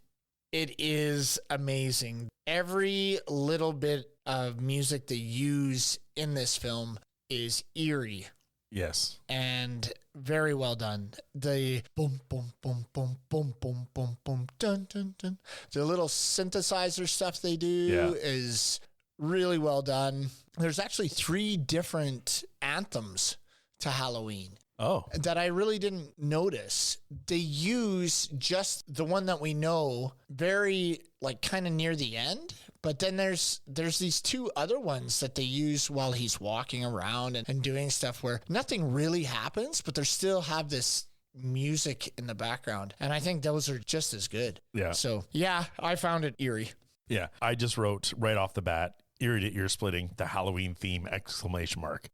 [SPEAKER 2] it is amazing. Every little bit of music they use in this film is eerie.
[SPEAKER 3] Yes.
[SPEAKER 2] And very well done. The boom, boom, boom, boom, boom, boom, boom, boom, dun, dun, dun. The little synthesizer stuff they do is really well done. There's actually 3 different anthems to Halloween.
[SPEAKER 3] Oh.
[SPEAKER 2] That I really didn't notice. They use just the one that we know very like kind of near the end. But then there's these 2 other ones that they use while he's walking around and doing stuff where nothing really happens, but they still have this music in the background. And I think those are just as good.
[SPEAKER 3] Yeah.
[SPEAKER 2] So yeah, I found it eerie.
[SPEAKER 3] Yeah. I just wrote right off the bat, eerie to ear splitting, the Halloween theme, !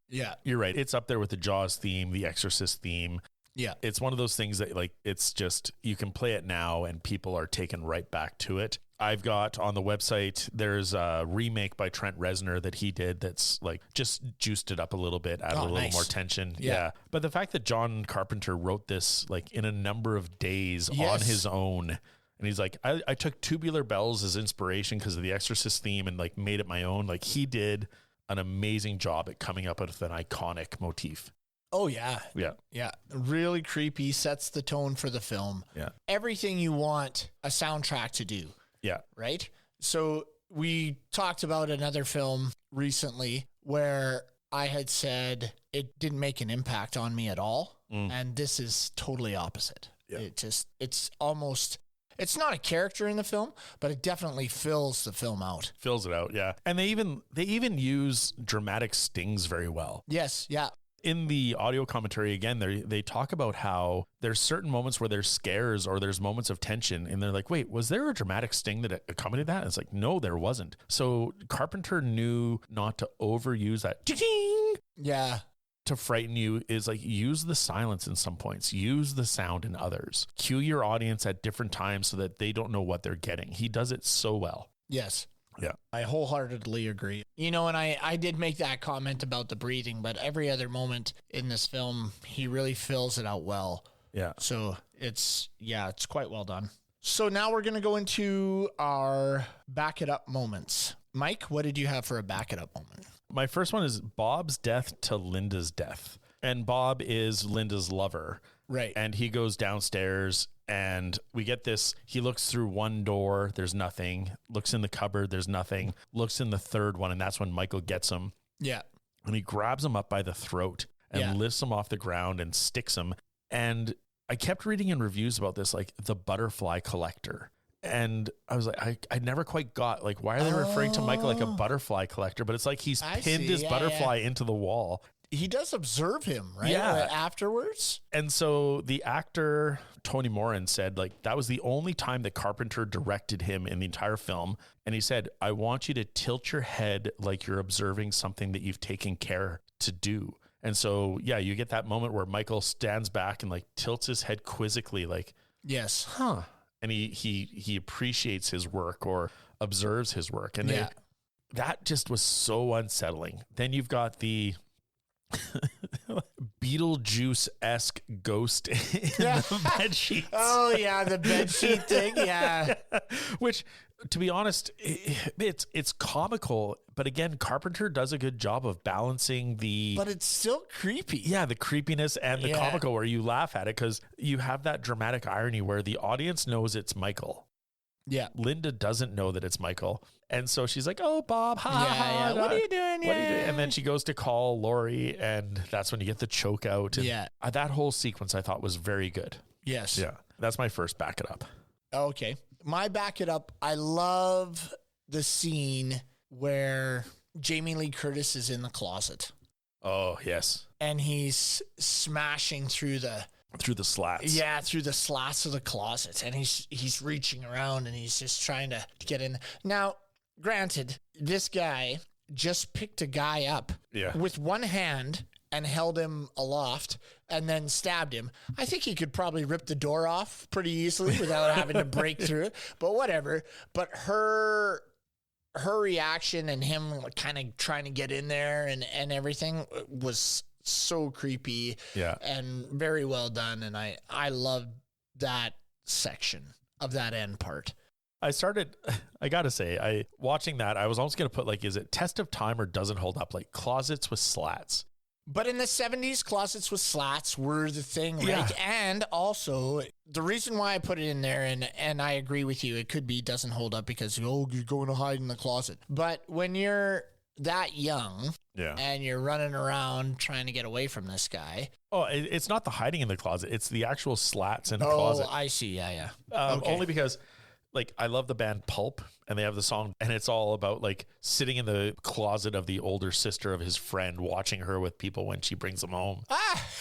[SPEAKER 2] Yeah.
[SPEAKER 3] You're right. It's up there with the Jaws theme, the Exorcist theme.
[SPEAKER 2] Yeah.
[SPEAKER 3] It's one of those things that like, it's just, you can play it now and people are taken right back to it. I've got on the website, there's a remake by Trent Reznor that he did that's like just juiced it up a little bit, added a little more tension. Yeah. But the fact that John Carpenter wrote this like in a number of days on his own, and he's like, I took Tubular Bells as inspiration because of the Exorcist theme and like made it my own. Like he did an amazing job at coming up with an iconic motif.
[SPEAKER 2] Oh, yeah.
[SPEAKER 3] Yeah.
[SPEAKER 2] Yeah. Really creepy, sets the tone for the film.
[SPEAKER 3] Yeah.
[SPEAKER 2] Everything you want a soundtrack to do.
[SPEAKER 3] Yeah.
[SPEAKER 2] Right? So we talked about another film recently where I had said it didn't make an impact on me at all. And this is totally opposite. Yeah. It's not a character in the film, but it definitely fills the film out.
[SPEAKER 3] Fills it out, yeah. And they even use dramatic stings very well.
[SPEAKER 2] Yes, yeah.
[SPEAKER 3] In the audio commentary, again, they talk about how there's certain moments where there's scares or there's moments of tension. And they're like, wait, was there a dramatic sting that accompanied that? And it's like, no, there wasn't. So Carpenter knew not to overuse that.
[SPEAKER 2] Yeah.
[SPEAKER 3] To frighten you is like, use the silence in some points, use the sound in others, cue your audience at different times so that they don't know what they're getting. He does it so well.
[SPEAKER 2] Yes.
[SPEAKER 3] Yeah.
[SPEAKER 2] I wholeheartedly agree. You know, and I did make that comment about the breathing, but every other moment in this film, he really fills it out well.
[SPEAKER 3] Yeah.
[SPEAKER 2] So it's quite well done. So now we're going to go into our back it up moments. Mike, what did you have for a back it up moment?
[SPEAKER 3] My first one is Bob's death to Linda's death. And Bob is Linda's lover.
[SPEAKER 2] Right.
[SPEAKER 3] And he goes downstairs and we get this. He looks through one door. There's nothing. Looks in the cupboard. There's nothing. Looks in the third one. And that's when Michael gets him.
[SPEAKER 2] Yeah.
[SPEAKER 3] And he grabs him up by the throat and lifts him off the ground and sticks him. And I kept reading in reviews about this, like the butterfly collector. And I was like, I never quite got, like, why are they referring to Michael like a butterfly collector? But it's like he's pinned his butterfly into the wall.
[SPEAKER 2] He does observe him, right?
[SPEAKER 3] Yeah.
[SPEAKER 2] Afterwards.
[SPEAKER 3] And so the actor, Tony Moran, said, like, that was the only time that Carpenter directed him in the entire film. And he said, I want you to tilt your head like you're observing something that you've taken care to do. And so, yeah, you get that moment where Michael stands back and like tilts his head quizzically, like,
[SPEAKER 2] yes.
[SPEAKER 3] Huh. And he appreciates his work or observes his work. And that just was so unsettling. Then you've got the Beetlejuice-esque ghost in the bed sheets.
[SPEAKER 2] Oh, yeah, the bed sheet thing, yeah.
[SPEAKER 3] Which, to be honest, it's comical, but again, Carpenter does a good job of balancing
[SPEAKER 2] But it's still creepy.
[SPEAKER 3] Yeah, the creepiness and the comical where you laugh at it because you have that dramatic irony where the audience knows it's Michael.
[SPEAKER 2] Yeah.
[SPEAKER 3] Linda doesn't know that it's Michael. And so she's like, oh, Bob, ha.
[SPEAKER 2] What are you doing?
[SPEAKER 3] What are you doing? And then she goes to call Laurie, and that's when you get the choke out. And that whole sequence I thought was very good.
[SPEAKER 2] Yes.
[SPEAKER 3] Yeah. That's my first back it up.
[SPEAKER 2] Okay. My back it up. I love the scene where Jamie Lee Curtis is in the closet.
[SPEAKER 3] Oh, yes.
[SPEAKER 2] And he's smashing through the
[SPEAKER 3] slats.
[SPEAKER 2] Yeah, through the slats of the closet. And he's reaching around and he's just trying to get in. Now, granted, this guy just picked a guy up with one hand and held him aloft and then stabbed him. I think he could probably rip the door off pretty easily without having to break through it, but whatever. But her reaction and him kind of trying to get in there and everything was so creepy and very well done. And I loved that section of that end part.
[SPEAKER 3] I gotta say, watching that, I was almost gonna put like, is it test of time or doesn't hold up? Like closets with slats.
[SPEAKER 2] But in the 70s, closets with slats were the thing, right? Yeah. And also, the reason why I put it in there, and I agree with you, it could be doesn't hold up because, you're going to hide in the closet. But when you're that young and you're running around trying to get away from this guy.
[SPEAKER 3] Oh, it's not the hiding in the closet. It's the actual slats in the closet.
[SPEAKER 2] Oh, I see. Yeah.
[SPEAKER 3] Only because... like, I love the band Pulp, and they have the song, and it's all about, like, sitting in the closet of the older sister of his friend, watching her with people when she brings them home.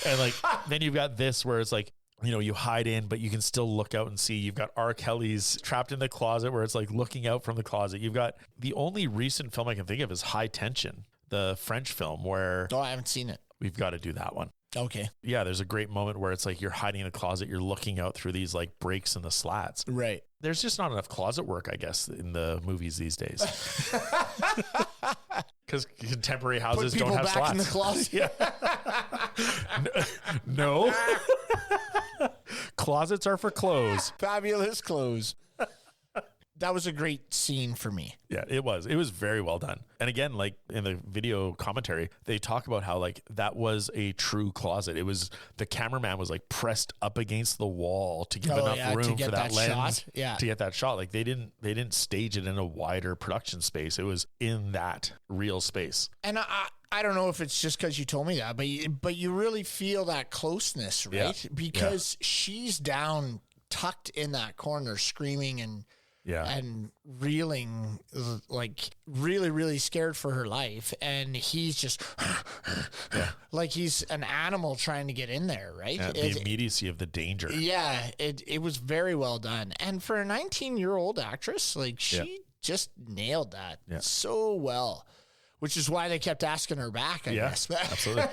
[SPEAKER 3] And, like, then you've got this where it's like, you hide in, but you can still look out and see. You've got R. Kelly's Trapped in the Closet, where it's, like, looking out from the closet. You've got the only recent film I can think of is High Tension, the French film, where...
[SPEAKER 2] Oh, I haven't seen it.
[SPEAKER 3] We've got to do that one.
[SPEAKER 2] Okay.
[SPEAKER 3] Yeah, there's a great moment where it's like you're hiding in a closet, you're looking out through these like breaks in the slats.
[SPEAKER 2] Right.
[SPEAKER 3] There's just not enough closet work, I guess, in the movies these days. Because contemporary houses don't have slats.
[SPEAKER 2] Put people back in the closet.
[SPEAKER 3] No. Closets are for clothes.
[SPEAKER 2] Fabulous clothes. That was a great scene for me.
[SPEAKER 3] Yeah, it was. It was very well done. And again, like in the video commentary, they talk about how like that was a true closet. It was the cameraman was like pressed up against the wall to give enough room for that lens
[SPEAKER 2] shot.
[SPEAKER 3] to get that shot. Like they didn't stage it in a wider production space. It was in that real space.
[SPEAKER 2] And I don't know if it's just because you told me that, but you really feel that closeness, right? Yeah. Because she's down, tucked in that corner, screaming and reeling, like really, really scared for her life. And he's just like he's an animal trying to get in there, right?
[SPEAKER 3] Yeah, the immediacy of the danger.
[SPEAKER 2] Yeah, it was very well done. And for a 19-year-old actress, like she just nailed that so well, which is why they kept asking her back, I guess.
[SPEAKER 3] Absolutely.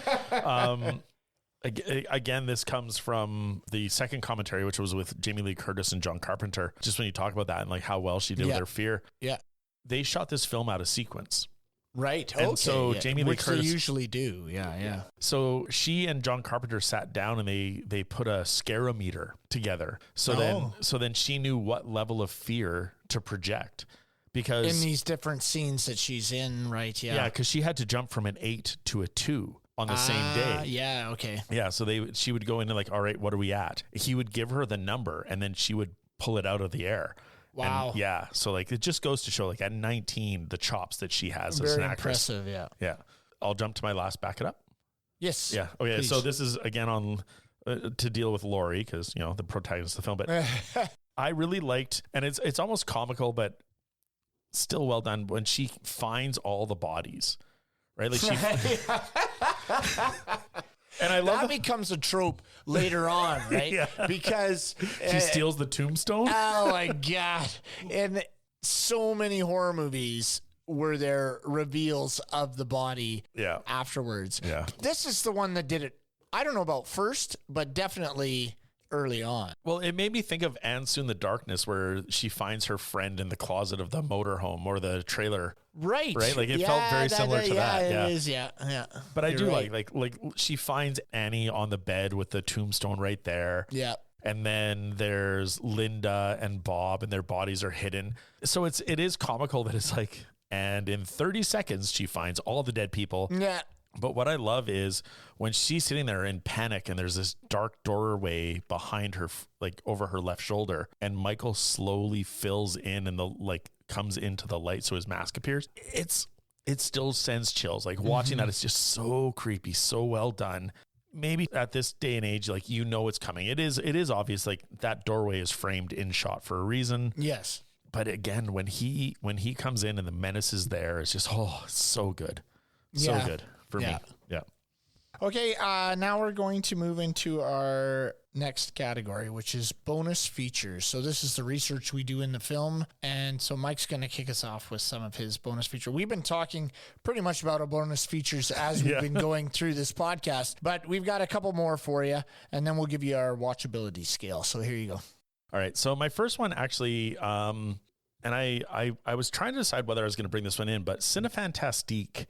[SPEAKER 3] Again, this comes from the second commentary, which was with Jamie Lee Curtis and John Carpenter. Just when you talk about that and like how well she did with her fear. Yeah. They shot this film out of sequence.
[SPEAKER 2] Right.
[SPEAKER 3] And so Jamie Lee Curtis.
[SPEAKER 2] They usually do. Yeah.
[SPEAKER 3] So she and John Carpenter sat down and they put a scarometer together. So then she knew what level of fear to project. Because
[SPEAKER 2] in these different scenes that she's in, right? Yeah.
[SPEAKER 3] Yeah, because she had to jump from an 8 to a 2. On the same day.
[SPEAKER 2] Yeah, okay.
[SPEAKER 3] Yeah, so she would go into like, all right, what are we at? He would give her the number and then she would pull it out of the air.
[SPEAKER 2] Wow.
[SPEAKER 3] And yeah, so like it just goes to show like at 19, the chops that she has as an actress.
[SPEAKER 2] Very impressive, yeah.
[SPEAKER 3] Yeah. I'll jump to my last back it up.
[SPEAKER 2] Yes.
[SPEAKER 3] Yeah. Okay, so this is again on to deal with Laurie because, the protagonist of the film, but I really liked, and it's almost comical, but still well done when she finds all the bodies. Right, like she, and I love
[SPEAKER 2] that becomes a trope later on, right? Because
[SPEAKER 3] she steals the tombstone.
[SPEAKER 2] Oh my god! In so many horror movies, were there reveals of the body afterwards?
[SPEAKER 3] Yeah,
[SPEAKER 2] this is the one that did it. I don't know about first, but definitely early on.
[SPEAKER 3] Well, it made me think of And Soon the Darkness, where she finds her friend in the closet of the motorhome or the trailer.
[SPEAKER 2] Right.
[SPEAKER 3] Like it felt very similar to that.
[SPEAKER 2] Yeah, it is. Yeah.
[SPEAKER 3] But I do like she finds Annie on the bed with the tombstone right there.
[SPEAKER 2] Yeah.
[SPEAKER 3] And then there's Linda and Bob, and their bodies are hidden. So it is comical that it's like, and in 30 seconds, she finds all the dead people.
[SPEAKER 2] Yeah.
[SPEAKER 3] But what I love is when she's sitting there in panic and there's this dark doorway behind her, like over her left shoulder, and Michael slowly fills in and comes into the light so his mask appears. It still sends chills. Like watching that is just so creepy, so well done. Maybe at this day and age, like, it's coming. It is obvious, like that doorway is framed in shot for a reason.
[SPEAKER 2] Yes.
[SPEAKER 3] But again, when he comes in and the menace is there, it's just, so good. So good for me. Yeah.
[SPEAKER 2] Okay, now we're going to move into our next category, which is bonus features. So this is the research we do in the film. And so Mike's going to kick us off with some of his bonus feature. We've been talking pretty much about our bonus features as we've been going through this podcast, but we've got a couple more for you, and then we'll give you our watchability scale. So here you go.
[SPEAKER 3] All right. So my first one actually, and I was trying to decide whether I was going to bring this one in, but Cinefantastique,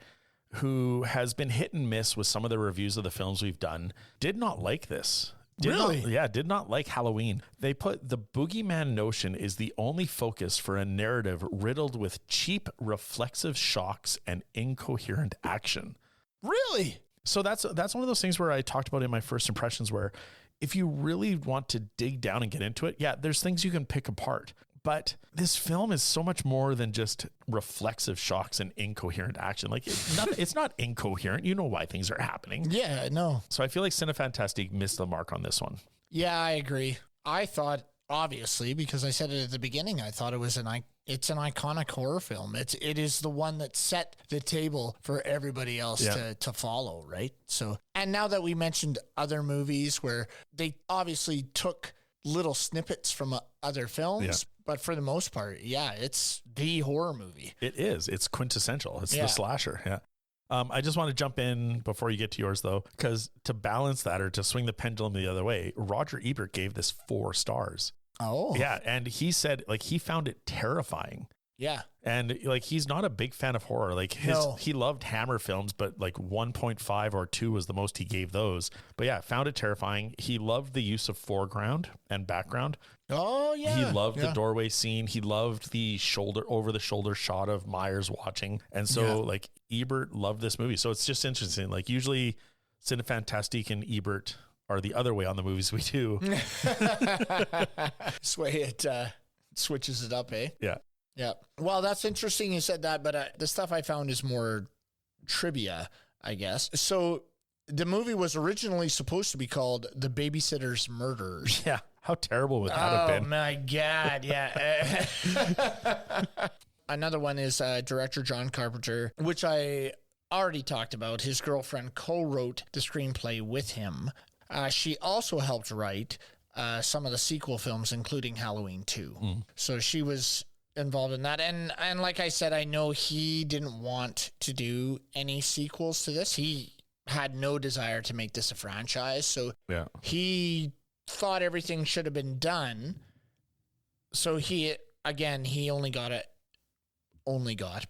[SPEAKER 3] who has been hit and miss with some of the reviews of the films we've done, did not like this. Did not like Halloween. They put the boogeyman notion is the only focus for a narrative riddled with cheap reflexive shocks and incoherent action.
[SPEAKER 2] Really?
[SPEAKER 3] So that's one of those things where I talked about in my first impressions where if you really want to dig down and get into it, there's things you can pick apart. But this film is so much more than just reflexive shocks and incoherent action. Like it's not incoherent. You know why things are happening.
[SPEAKER 2] Yeah, no.
[SPEAKER 3] So I feel like Cinefantastique missed the mark on this one.
[SPEAKER 2] Yeah, I agree. I thought, obviously, because I said it at the beginning, I thought it's an iconic horror film. It is the one that set the table for everybody else to follow, right? So, and now that we mentioned other movies where they obviously took little snippets from other films, but for the most part, it's the horror movie.
[SPEAKER 3] It is. It's quintessential. It's the slasher. Yeah. I just want to jump in before you get to yours, though, because to balance that or to swing the pendulum the other way, Roger Ebert gave this 4 stars.
[SPEAKER 2] Oh.
[SPEAKER 3] Yeah. And he said, like, he found it terrifying.
[SPEAKER 2] Yeah.
[SPEAKER 3] And like, he's not a big fan of horror. Like he loved Hammer films, but like 1.5 or 2 was the most he gave those. But found it terrifying. He loved the use of foreground and background.
[SPEAKER 2] Oh yeah.
[SPEAKER 3] He loved the doorway scene. He loved the over the shoulder shot of Myers watching. And so like Ebert loved this movie. So it's just interesting. Like usually Cinefantastique and Ebert are the other way on the movies we do.
[SPEAKER 2] This way it switches it up, eh?
[SPEAKER 3] Yeah.
[SPEAKER 2] Yeah. Well, that's interesting you said that, but the stuff I found is more trivia, I guess. So the movie was originally supposed to be called The Babysitter's Murderers.
[SPEAKER 3] Yeah. How terrible would that have been?
[SPEAKER 2] Oh, my God. Yeah. Another one is director John Carpenter, which I already talked about. His girlfriend co-wrote the screenplay with him. She also helped write some of the sequel films, including Halloween 2. So she was involved in that. And like I said, I know he didn't want to do any sequels to this. He had no desire to make this a franchise. So he thought everything should have been done. So he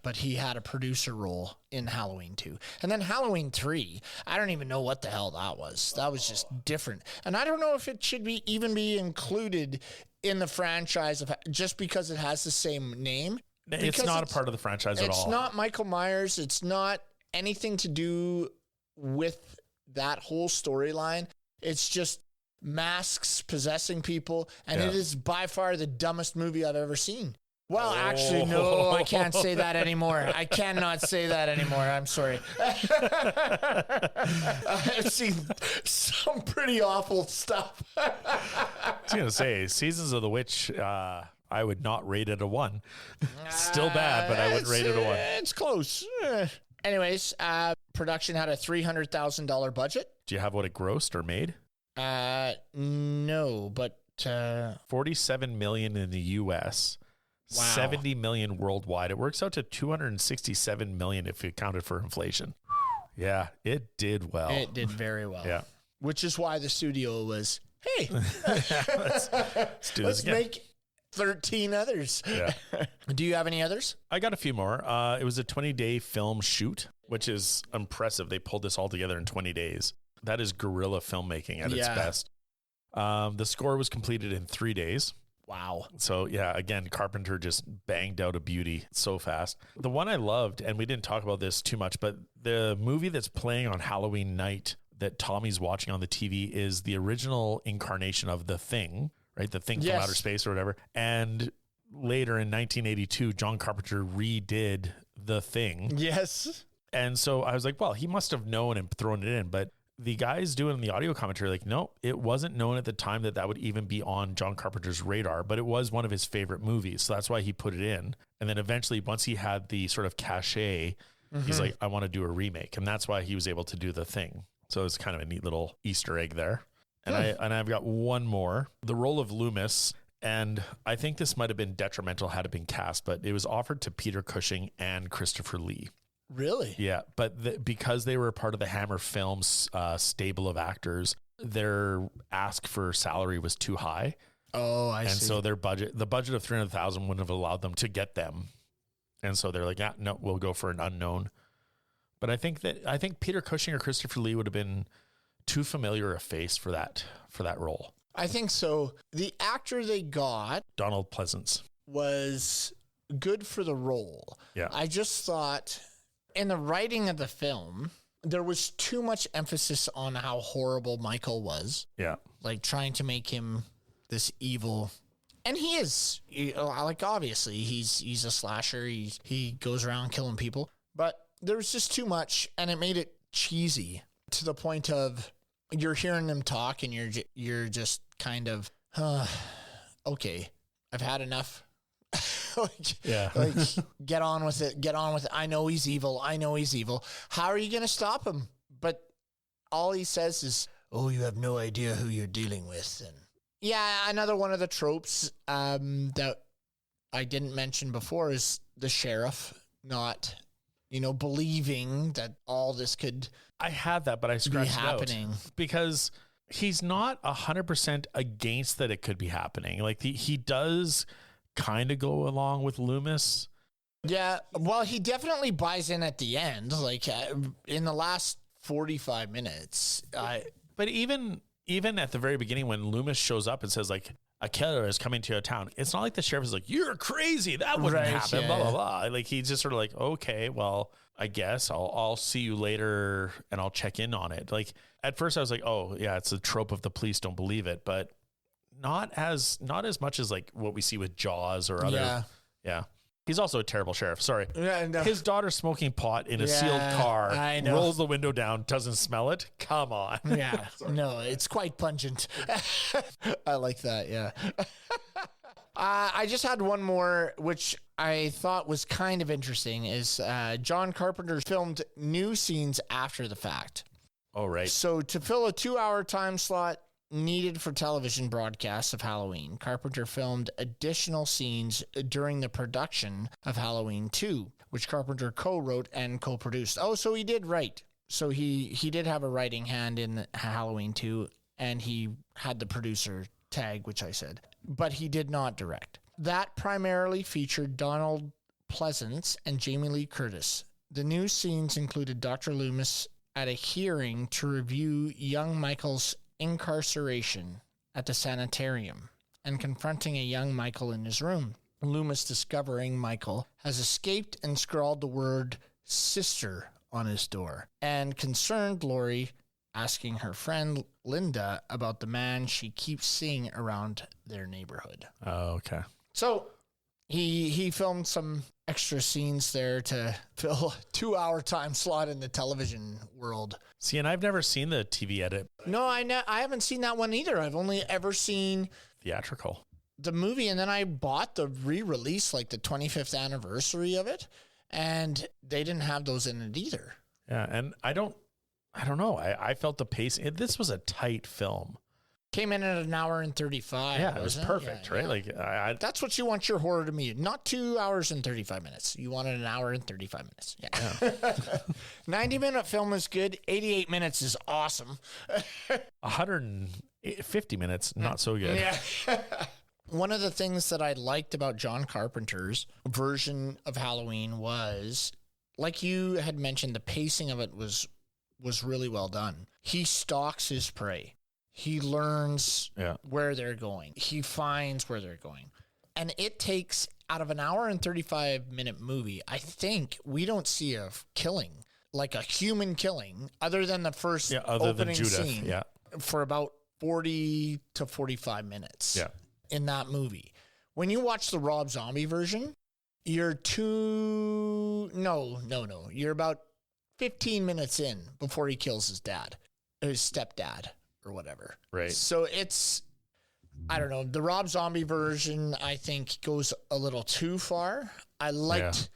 [SPEAKER 2] but he had a producer role in Halloween 2. And then Halloween 3, I don't even know what the hell that was. That was just different. And I don't know if it should even be included in the franchise just because it has the same name.
[SPEAKER 3] It's not a part of the franchise at all.
[SPEAKER 2] It's not Michael Myers. It's not anything to do with that whole storyline. It's just masks possessing people. And it is by far the dumbest movie I've ever seen. Well, actually, no, I can't say that anymore. I cannot say that anymore. I'm sorry. I've seen some pretty awful stuff.
[SPEAKER 3] I was going to say, Seasons of the Witch, I would not rate it a 1. Still bad, but I would rate it a 1.
[SPEAKER 2] It's close. Anyways, production had a $300,000 budget.
[SPEAKER 3] Do you have what it grossed or made?
[SPEAKER 2] No, but...
[SPEAKER 3] $47 million in the U.S., Wow. 70 million worldwide. It works out to 267 million if you counted for inflation. Yeah, it did well.
[SPEAKER 2] It did very well.
[SPEAKER 3] Yeah.
[SPEAKER 2] Which is why the studio was, hey,
[SPEAKER 3] let's do this again.
[SPEAKER 2] Make 13 others.
[SPEAKER 3] Yeah.
[SPEAKER 2] Do you have any others?
[SPEAKER 3] I got a few more. It was a 20-day film shoot, which is impressive. They pulled this all together in 20 days. That is guerrilla filmmaking at its best. The score was completed in 3 days.
[SPEAKER 2] Wow.
[SPEAKER 3] So yeah, again, Carpenter just banged out a beauty so fast. The one I loved, and we didn't talk about this too much, but the movie that's playing on Halloween night that Tommy's watching on the TV is the original incarnation of The Thing, right? The Thing from Outer Space or whatever. And later in 1982, John Carpenter redid The Thing.
[SPEAKER 2] Yes.
[SPEAKER 3] And so I was like, well, he must have known and thrown it in, but the guys doing the audio commentary, like, no, it wasn't known at the time that would even be on John Carpenter's radar, but it was one of his favorite movies. So that's why he put it in. And then eventually, once he had the sort of cachet, he's like, I want to do a remake. And that's why he was able to do The Thing. So it's kind of a neat little Easter egg there. And I've got one more, the role of Loomis. And I think this might have been detrimental had it been cast, but it was offered to Peter Cushing and Christopher Lee.
[SPEAKER 2] Really?
[SPEAKER 3] Yeah, but because they were a part of the Hammer Films stable of actors, their ask for salary was too high.
[SPEAKER 2] Oh, I see.
[SPEAKER 3] And so the budget of $300,000 wouldn't have allowed them to get them. And so they're like, yeah, no, we'll go for an unknown. But I think Peter Cushing or Christopher Lee would have been too familiar a face for that role.
[SPEAKER 2] I think so. The actor they got,
[SPEAKER 3] Donald Pleasance,
[SPEAKER 2] was good for the role.
[SPEAKER 3] Yeah.
[SPEAKER 2] I just thought in the writing of the film, there was too much emphasis on how horrible Michael was.
[SPEAKER 3] Yeah.
[SPEAKER 2] Like trying to make him this evil. And he is, like, obviously he's a slasher. He goes around killing people, but there was just too much, and it made it cheesy to the point of you're hearing them talk and you're just kind of, okay, I've had enough. like, get on with it. I know he's evil. How are you going to stop him? But all he says is, oh, you have no idea who you're dealing with. And yeah, another one of the tropes that I didn't mention before is the sheriff not, believing that all this could
[SPEAKER 3] I had that, but I scratched
[SPEAKER 2] be happening.
[SPEAKER 3] It out because he's not 100% against that it could be happening. Like he does kind of go along with Loomis.
[SPEAKER 2] Yeah, well, he definitely buys in at the end, like in the last 45 minutes.
[SPEAKER 3] But even at the very beginning when Loomis shows up and says, like, a killer is coming to your town, it's not like the sheriff is like, you're crazy, that wouldn't happen, blah, blah, blah. Like, he's just sort of like, okay, well, I guess I'll see you later and I'll check in on it. Like, at first I was like, oh, yeah, it's a trope of the police don't believe it, but not as much as like what we see with Jaws or other. Yeah. He's also a terrible sheriff. Sorry. Yeah, no. His daughter smoking pot in a sealed car, rolls the window down, doesn't smell it. Come on.
[SPEAKER 2] Yeah. No, it's quite pungent. I like that. Yeah. I just had one more, which I thought was kind of interesting, is John Carpenter filmed new scenes after the fact.
[SPEAKER 3] Oh, right.
[SPEAKER 2] So to fill a 2-hour time slot needed for television broadcasts of Halloween, Carpenter filmed additional scenes during the production of Halloween 2, which Carpenter co-wrote and co-produced. Oh, so he did write. So he did have a writing hand in Halloween 2, and he had the producer tag, which I said, but he did not direct. That primarily featured Donald Pleasance and Jamie Lee Curtis. The new scenes included Dr. Loomis at a hearing to review young Michael's incarceration at the sanitarium and confronting a young Michael in his room. Loomis discovering Michael has escaped and scrawled the word sister on his door, and concerned Laurie asking her friend Linda about the man she keeps seeing around their neighborhood.
[SPEAKER 3] Oh, okay.
[SPEAKER 2] So he filmed some extra scenes there to fill a 2-hour time slot in the television world.
[SPEAKER 3] See, and I've never seen the TV edit.
[SPEAKER 2] No, I haven't seen that one either. I've only ever seen
[SPEAKER 3] theatrical,
[SPEAKER 2] the movie, and then I bought the re-release, like the 25th anniversary of it, and they didn't have those in it either.
[SPEAKER 3] Yeah, and I don't know. I felt the pace. This was a tight film.
[SPEAKER 2] Came in at 1 hour and 35.
[SPEAKER 3] Yeah, it was perfect, right?
[SPEAKER 2] Yeah. Like that's what you want your horror to be. Not 2 hours and 35 minutes. You wanted 1 hour and 35 minutes. Yeah. 90-minute film is good. 88 minutes is awesome.
[SPEAKER 3] 150 minutes, not so good.
[SPEAKER 2] Yeah. One of the things that I liked about John Carpenter's version of Halloween was, like you had mentioned, the pacing of it was really well done. He stalks his prey. He learns where they're going. He finds where they're going. And it takes, out of an hour and 35-minute movie, I think we don't see a killing, like a human killing, other than the first opening scene for about 40 to 45 minutes in that movie. When you watch the Rob Zombie version, you're you're about 15 minutes in before he kills his dad, or his stepdad, or whatever.
[SPEAKER 3] Right.
[SPEAKER 2] So it's, I don't know, the Rob Zombie version, I think, goes a little too far. I liked,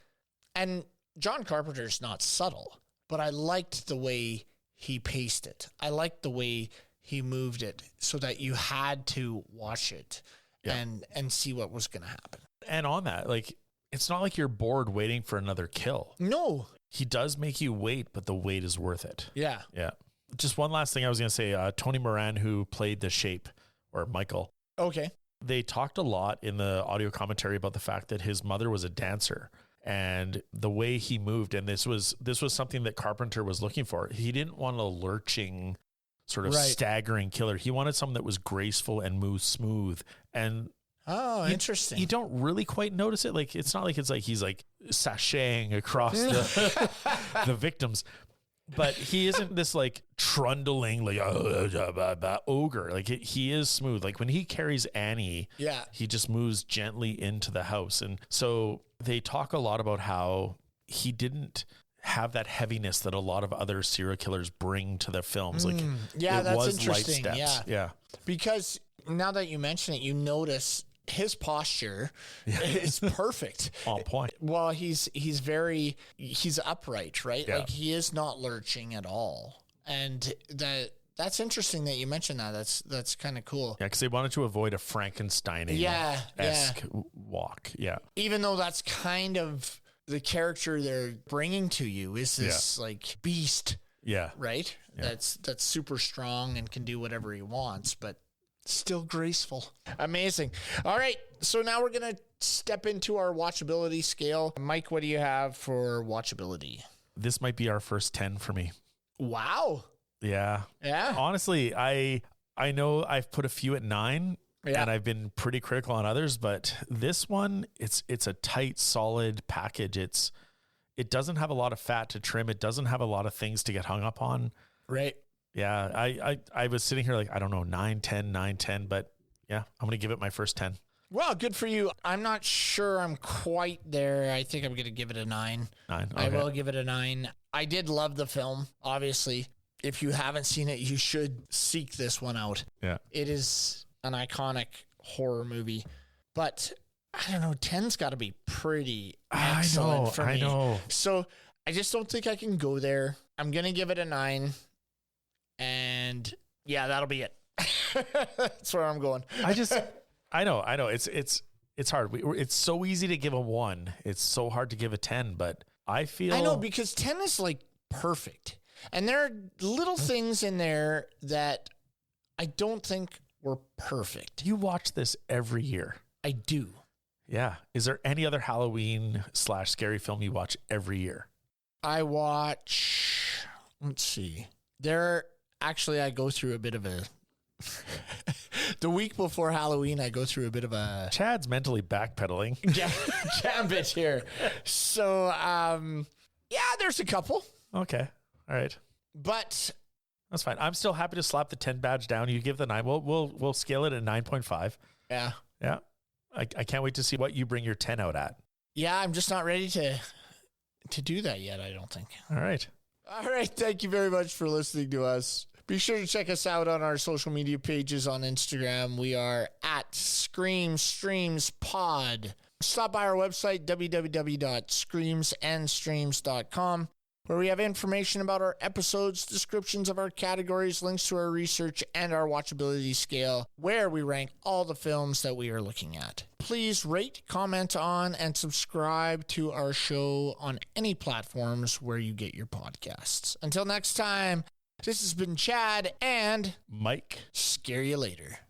[SPEAKER 2] and John Carpenter's not subtle, but I liked the way he paced it. I liked the way he moved it so that you had to watch it and see what was going to happen.
[SPEAKER 3] And on that, like, it's not like you're bored waiting for another kill.
[SPEAKER 2] No.
[SPEAKER 3] He does make you wait, but the wait is worth it.
[SPEAKER 2] Yeah.
[SPEAKER 3] Yeah. Just one last thing I was going to say, Tony Moran, who played the Shape, or Michael.
[SPEAKER 2] Okay.
[SPEAKER 3] They talked a lot in the audio commentary about the fact that his mother was a dancer, and the way he moved. And this was something that Carpenter was looking for. He didn't want a lurching, sort of staggering killer. He wanted someone that was graceful and moved smooth. And
[SPEAKER 2] interesting.
[SPEAKER 3] You don't really quite notice it. Like, it's not like he's like sashaying across the victims. But he isn't this like trundling like ogre. Like he is smooth. Like when he carries Annie, he just moves gently into the house. And so they talk a lot about how he didn't have that heaviness that a lot of other serial killers bring to their films. Like
[SPEAKER 2] that's interesting.
[SPEAKER 3] Light steps.
[SPEAKER 2] Yeah, because now that you mention it, you notice his posture is perfect.
[SPEAKER 3] On point.
[SPEAKER 2] Well, he's upright, right? Yeah. Like he is not lurching at all. And that's interesting that you mentioned that. That's kind of cool.
[SPEAKER 3] Yeah, because they wanted to avoid a Frankenstein-esque walk. Yeah.
[SPEAKER 2] Even though that's kind of the character they're bringing to you is this like beast.
[SPEAKER 3] Yeah.
[SPEAKER 2] Right? Yeah. That's super strong and can do whatever he wants, but still graceful. Amazing. All right. So now we're going to step into our watchability scale. Mike, what do you have for watchability?
[SPEAKER 3] This might be our first 10 for me.
[SPEAKER 2] Wow.
[SPEAKER 3] Yeah.
[SPEAKER 2] Yeah.
[SPEAKER 3] Honestly, I know I've put a few at 9 and I've been pretty critical on others, but this one, it's a tight, solid package. It doesn't have a lot of fat to trim. It doesn't have a lot of things to get hung up on.
[SPEAKER 2] Right.
[SPEAKER 3] Yeah, I was sitting here like, I don't know, 9, 10, but yeah, I'm going to give it my first 10.
[SPEAKER 2] Well, good for you. I'm not sure I'm quite there. I think I'm going to give it a 9.
[SPEAKER 3] 9. Okay.
[SPEAKER 2] I will give it a 9. I did love the film, obviously. If you haven't seen it, you should seek this one out.
[SPEAKER 3] Yeah.
[SPEAKER 2] It is an iconic horror movie, but I don't know, 10's got to be pretty excellent for me. I know. So I just don't think I can go there. I'm going to give it a 9. And yeah, that'll be it. That's where I'm going.
[SPEAKER 3] I know. It's hard. It's so easy to give a 1. It's so hard to give a 10, but I know
[SPEAKER 2] because 10 is like perfect. And there are little things in there that I don't think were perfect.
[SPEAKER 3] You watch this every year.
[SPEAKER 2] I do.
[SPEAKER 3] Yeah. Is there any other Halloween / scary film you watch every year?
[SPEAKER 2] I watch, let's see. Actually, I go through a bit of a, the week before Halloween, I go through a bit of a.
[SPEAKER 3] Chad's mentally backpedaling.
[SPEAKER 2] Gambit here. So, there's a couple.
[SPEAKER 3] Okay. All right.
[SPEAKER 2] But.
[SPEAKER 3] That's fine. I'm still happy to slap the 10 badge down. You give the 9. We'll scale it at 9.5.
[SPEAKER 2] Yeah.
[SPEAKER 3] Yeah. I can't wait to see what you bring your 10 out at.
[SPEAKER 2] Yeah, I'm just not ready to do that yet, I don't think.
[SPEAKER 3] All right.
[SPEAKER 2] All right. Thank you very much for listening to us. Be sure to check us out on our social media pages on Instagram. We are at Scream Streams Pod. Stop by our website, www.screamsandstreams.com, where we have information about our episodes, descriptions of our categories, links to our research, and our watchability scale, where we rank all the films that we are looking at. Please rate, comment on, and subscribe to our show on any platforms where you get your podcasts. Until next time, this has been Chad and
[SPEAKER 3] Mike.
[SPEAKER 2] Scare you later.